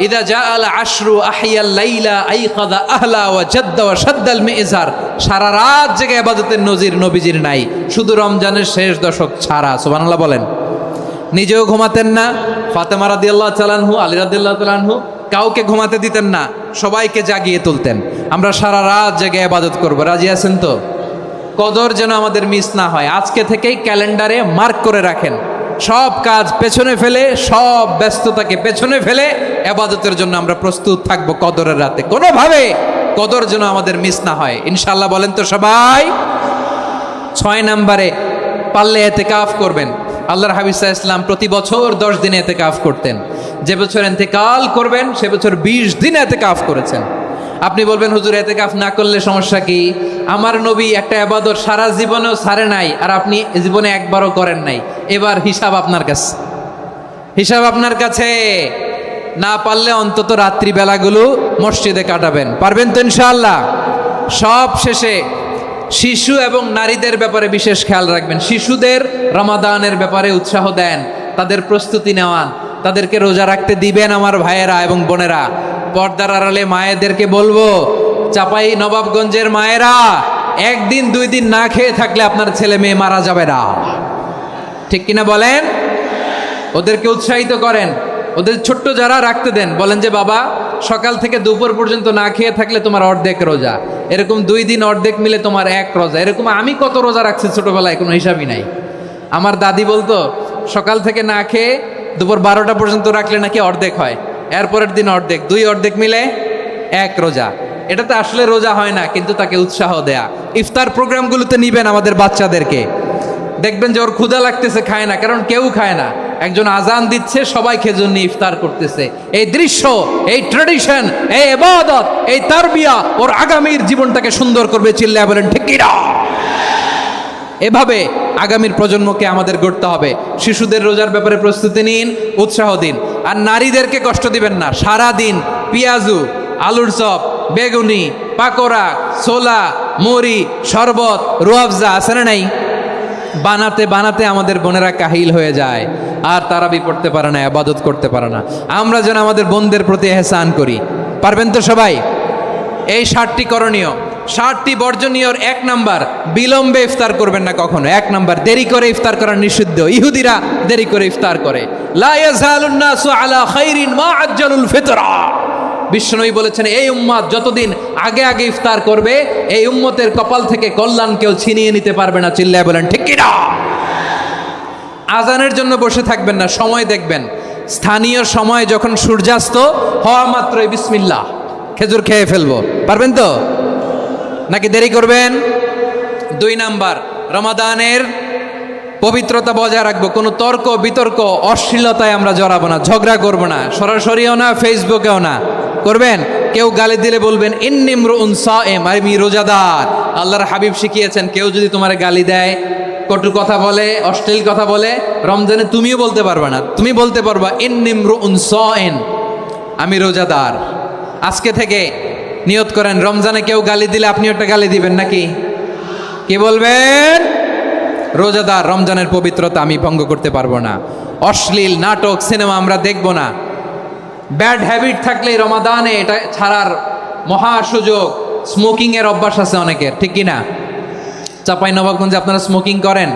ইদা জাআল আশরু আহিয়াল লাইলা আইকাদা আহলা ওয়া জাদ্দা ওয়া শাদ্দাল মিজার, সারা রাত জেগে ইবাদতের নজির নবীজির নাই, শুধু রমজানের শেষ দশক ছাড়া। সুবহানাল্লাহ বলেন। নিজেও ঘুমাতেন না, ফাতেমা রাদিয়াল্লাহু তাআলা আনহু, আলী রাদিয়াল্লাহু তাআলা আনহু কাউকে ঘুমাতে দিতেন না, সবাইকে জাগিয়ে তুলতেন। আমরা সারা রাত জেগে ইবাদত করব, রাজি আছেন তো? কদর যেন আমাদের মিস না হয়। আজকে থেকেই ক্যালেন্ডারে মার্ক করে রাখেন, সব কাজ পেছনে ফেলে, সব ব্যস্ততাকে পেছনে ফেলে ইবাদতের জন্য আমরা প্রস্তুত থাকব কদরের রাতে। কোনোভাবে কদর যেন আমাদের মিস না হয়, ইনশাআল্লাহ। বলেন তো সবাই। 6 নম্বরে পারলে ইতিকাফ করবেন। আল্লাহর হাবিব সাল্লাল্লাহু আলাইহি ওয়াসাল্লাম প্রতি বছর 10 দিন ইতিকাফ করতেন। যে বছর ইন্তেকাল করবেন সে বছর 20 দিন ইতিকাফ করেছেন। আপনি বলবেন, হুজুর ইতিকাফ না করলে সমস্যা কি? আমার নবী একটা ইবাদত সারা জীবনেও ছাড়ে নাই, আর আপনি জীবনে একবারও করেন নাই। এবার হিসাব আপনার কাছে, হিসাব আপনার কাছে। না পারলে অন্তত রাত্রি বেলাগুলো মসজিদে কাটাবেন। পারবেন তো ইনশাআল্লাহ? সব শেষে শিশু এবং নারীদের ব্যাপারে বিশেষ খেয়াল রাখবেন। শিশুদের রমাদানের ব্যাপারে উৎসাহ দেন, তাদের প্রস্তুতি নেওয়ান, তাদেরকে রোজা রাখতে দিবেন। আমার ভাইয়েরা এবং বোনেরা, পর্দার আড়ালে মায়েদেরকে বলবো, চাপাই নবাবগঞ্জের মায়েরা, 1 দিন 2 দিন না খেয়ে থাকলে আপনার ছেলে মেয়ে মারা যাবে না। ঠিক কিনা বলেন? ওদেরকে উৎসাহিত করেন, ওদের ছোট্ট যারা রাখতে দেন, বলেন যে বাবা সকাল থেকে দুপুর পর্যন্ত না খেয়ে থাকলে তোমার অর্ধেক রোজা, এরকম 2 দিন অর্ধেক মিলে তোমার 1 রোজা। এরকম আমি কত রোজা রাখছি ছোটবেলায়, কোনো হিসাবই নাই। আমার দাদি বলতো সকাল থেকে না খেয়ে দুপুর 12টা পর্যন্ত রাখলে নাকি অর্ধেক হয়, এরপরের দিন অর্ধেক, 2 অর্ধেক মিলে 1 রোজা। এটা তো আসলে রোজা হয় না, কিন্তু তাকে উৎসাহ দেয়া। ইফতার প্রোগ্রামগুলোতে নিবেন আমাদের বাচ্চাদেরকে, দেখবেন যে ওর ক্ষুধা লাগতেছে, খায় না, কারণ কেউ খায় না। একজন আজান দিচ্ছে, সবাই খেজুর নিয়ে ইফতার করতেছে। এই দৃশ্য, এই ট্র্যাডিশন, এই ইবাদত, এই তারবিয়া ওর আগামীর জীবনটাকে সুন্দর করবে। চিল্লায় বলেন ঠিক কি না? এভাবে আগামীর প্রজন্মকে আমাদের গড়তে হবে। শিশুদের রোজার ব্যাপারে প্রস্তুতি নিন, উৎসাহ দিন। আর নারীদেরকে কষ্ট দিবেন না। সারা দিন পেঁয়াজু, আলুর চপ, বেগুনি, পাকোড়া, ছোলা, মুড়ি, শরবত, রুয়াবজা আছে না নাই? বানাতে বানাতে আমাদের বোনেরা কাহিল হয়ে যায়, আর তারাবি পড়তে পারে না, ইবাদত করতে পারে না। আমরা যেন আমাদের বোনদের প্রতি ইহসান করি। পারবেন তো সবাই? এই 7টি করণীয় 60টি বর্জনীয়র 1 নাম্বার, বিলম্বে ইফতার করবেন না কখনো। 1 নাম্বার, দেরি করে ইফতার করা নিষিদ্ধ। ইহুদিরা দেরি করে ইফতার করে। লা ইয়াজালুন নাসু আলা খাইরিন মা আজ্জালুল ফিতরা। বিশ্বনবী বলেছেন, এই উম্মত যতদিন আগে আগে ইফতার করবে, এই উম্মতের কপাল থেকে কল্যাণ কেউ ছিনিয়ে নিতে পারবে না। চিল্লায় বলেন ঠিক কিনা? আজানের জন্য বসে থাকবেন না, সময় দেখবেন। স্থানীয় সময় যখন সূর্যাস্ত হওয়া মাত্রই বিসমিল্লাহ, খেজুর খেয়ে ফেলবো। পারবেন তো নাকি দেরি করবেন? 2 নাম্বার, রমাদানের পবিত্রতা বজায় রাখবো। কোনো তর্ক বিতর্ক অশ্লীলতায় আমরা জড়াবো না, ঝগড়া করবো না, সরাসরিও না, ফেসবুকেও না। করবেন? কেউ গালি দিলে বলবেন ইন্নিমরুউন সায়েম, আমি রোজাদার। আল্লাহর হাবিব শিখিয়েছেন, কেউ যদি তোমার গালি দেয়, কটু কথা বলে, অশ্লীল কথা বলে, রমজানে তুমিও বলতে পারবে না। তুমি বলতে পারবা ইন্নিমরুউন সায়েম, আমি রোজাদার। আজকে থেকে নিয়ত করেন, রমজানে কেউ গালি দিলে আপনি একটা গালি দিবেন নাকি? কি বলবেন? রোজাদার, রমজানের পবিত্রতা আমি ভঙ্গ করতে পারবো না। অশ্লীল নাটক সিনেমা আমরা দেখব না। ব্যাড হ্যাবিট থাকলে রমাদানে এটা ছাড়ার মহা সুযোগ। স্মোকিং এর অভ্যাস আছে অনেকের, ঠিক কি না? চাপাই নবাবগঞ্জে আপনারা স্মোকিং করেন?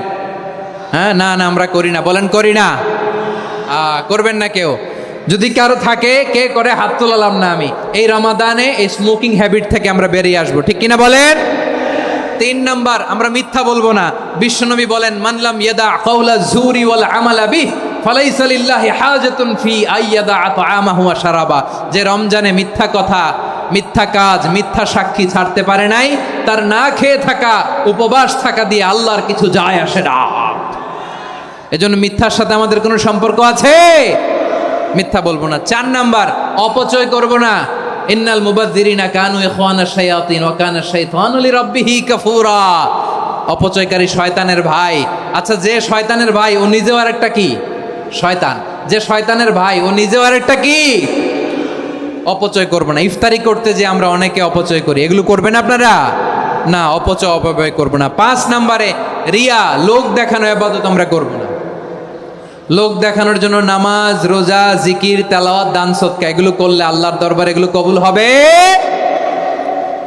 হ্যাঁ, না না আমরা করি না। বলেন করি না? করবেন না কেউ? যদি কারো থাকে, কে করে হাত তোলালাম না আমি। এই রমাদানে এই স্মোকিং হ্যাবিট থেকে আমরা বেরিয়ে আসবো, ঠিক কিনা বলেন? 3 নাম্বার, আমরা মিথ্যা বলবো না। বিশ্বনবী বলেন, মানলাম ইয়াদা কাওলা যুরি ওয়াল আমালা বিহি ফালাইসা লিল্লাহি হাজাতুন ফি আইয়াদা তাআমাহু ওয়া শারাবা। যে রমজানে মিথ্যা কথা, মিথ্যা কাজ, মিথ্যা সাক্ষী ছাড়তে পারে নাই, তার না খেয়ে থাকা, উপবাস থাকা দিয়ে আল্লাহর কিছু যায় আসে না। এজন্য মিথ্যার সাথে আমাদের কোনো সম্পর্ক আছে? মিথ্যা বলবো না। 4 নাম্বার, অপচয় করব না। ইন্নাল মুবাযযিরিনা কানু ইখওয়ানাশ শায়াতিন ওয়া কানা শাইতানু লিরাব্বিহি কাফুরা। অপচয়কারী শয়তানের ভাই। আচ্ছা, যে শয়তানের ভাই ও নিজেও আরেকটা কি? শয়তান। যে শয়তানের ভাই ও নিজেও আরেকটা কি? অপচয় করব না। ইফতারি করতে যে আমরা অনেকে অপচয় করি, এগুলো করবেন আপনারা? না, অপচয় অপব্যয় করব না। 5 নাম্বারে, রিয়া, লোক দেখানো ইবাদত আমরা করব না। লোক দেখানোর জন্য নামাজ, রোজা, জিকির, তেলাওয়াত, দান, সদকা এগুলো করলে আল্লাহর দরবারে এগুলো কবুল হবে?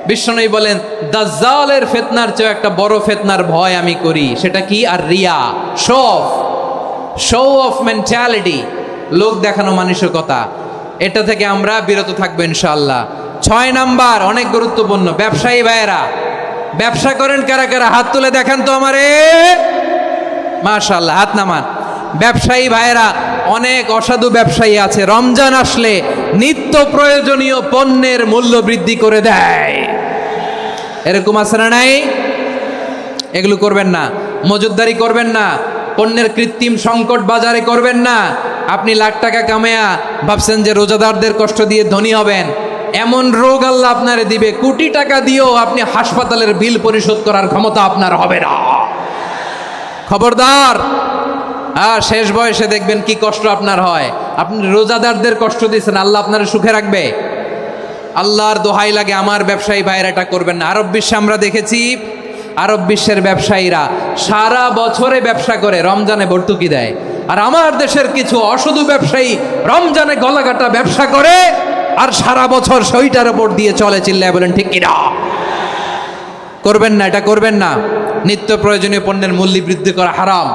বিশ্বনবী বলেন, দাজ্জালের ফিতনার চেয়ে একটা বড় ফিতনার ভয় আমি করি। সেটা কি? আর রিয়া, শো অফ মেন্টালিটি, লোক দেখানো মানসিকতা। এটা থেকে আমরা বিরত থাকবো ইনশাআল্লাহ। 6 নাম্বার, অনেক গুরুত্বপূর্ণ। ব্যবসায়ী ভাইয়েরা, ব্যবসা করেন কারা কারা? হাত তুলে দেখান তো আমারে। মাশাআল্লাহ, হাত নামান। ব্যবসায়ী ভাইয়েরা, অনেক অসাধু ব্যবসায়ী আছে, রমজান আসলে নিত্য প্রয়োজনীয় পণ্যের মূল্য বৃদ্ধি করে দেয়। এরকম আছে না নাই? এগুলো করবেন না। মজুদদারি করবেন না। পণ্যের কৃত্রিম সংকট বাজারে করবেন না। আপনি লাখ টাকা কামায়া ভাবছেন যে রোজাদারদের কষ্ট দিয়ে ধনী হবেন। এমন রোগ আল্লাহ আপনারে দিবে, কোটি টাকা দিয়েও আপনি হাসপাতালের বিল পরিশোধ করার ক্ষমতা আপনার হবে না। খবরদার। শেষ বয়সে দেখবেন কি কষ্ট আপনার হয়। আপনি রোজাদারদের কষ্ট দিয়েছেন, আল্লাহ আপনার সুখে রাখবে? আল্লাহর দোহাই লাগে, আমার ব্যবসায়ী ভাইয়েরা এটা করবেন না। আরব বিশ্বে আমরা দেখেছি, আরব বিশ্বের ব্যবসায়ীরা সারা বছরে ব্যবসা করে, রমজানে ভর্তুকি দেয়। আর আমার দেশের কিছু অসাধু ব্যবসায়ী রমজানে গলাকাটা ব্যবসা করে আর সারা বছর সেইটার উপর দিয়ে চলে। চিল্লায় বলেন ঠিক কিনা? করবেন না, এটা করবেন না। নিত্য প্রয়োজনীয় পণ্যের মূল্য বৃদ্ধি করা হারাম,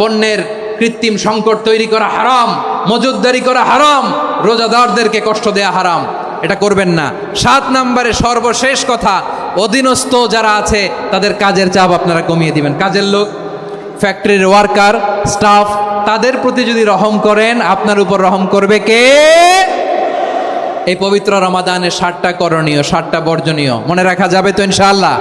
পণ্যের কৃত্রিম সংকট তৈরি করা হারাম, মজুদদারি করা হারাম, রোজাদারদেরকে কষ্ট দেয়া হারাম। এটা করবেন না। 7 নাম্বারে সর্বশেষ কথা, অধীনস্থ যারা আছে তাদের কাজের চাপ আপনারা কমিয়ে দিবেন। কাজের লোক, ফ্যাক্টরির ওয়ার্কার, স্টাফ, তাদের প্রতি যদি রহম করেন, আপনার উপর রহম করবে কে? এই পবিত্র রমাদানের 7টা করণীয়, 7টা বর্জনীয় মনে রাখা যাবে তো ইনশাআল্লাহ?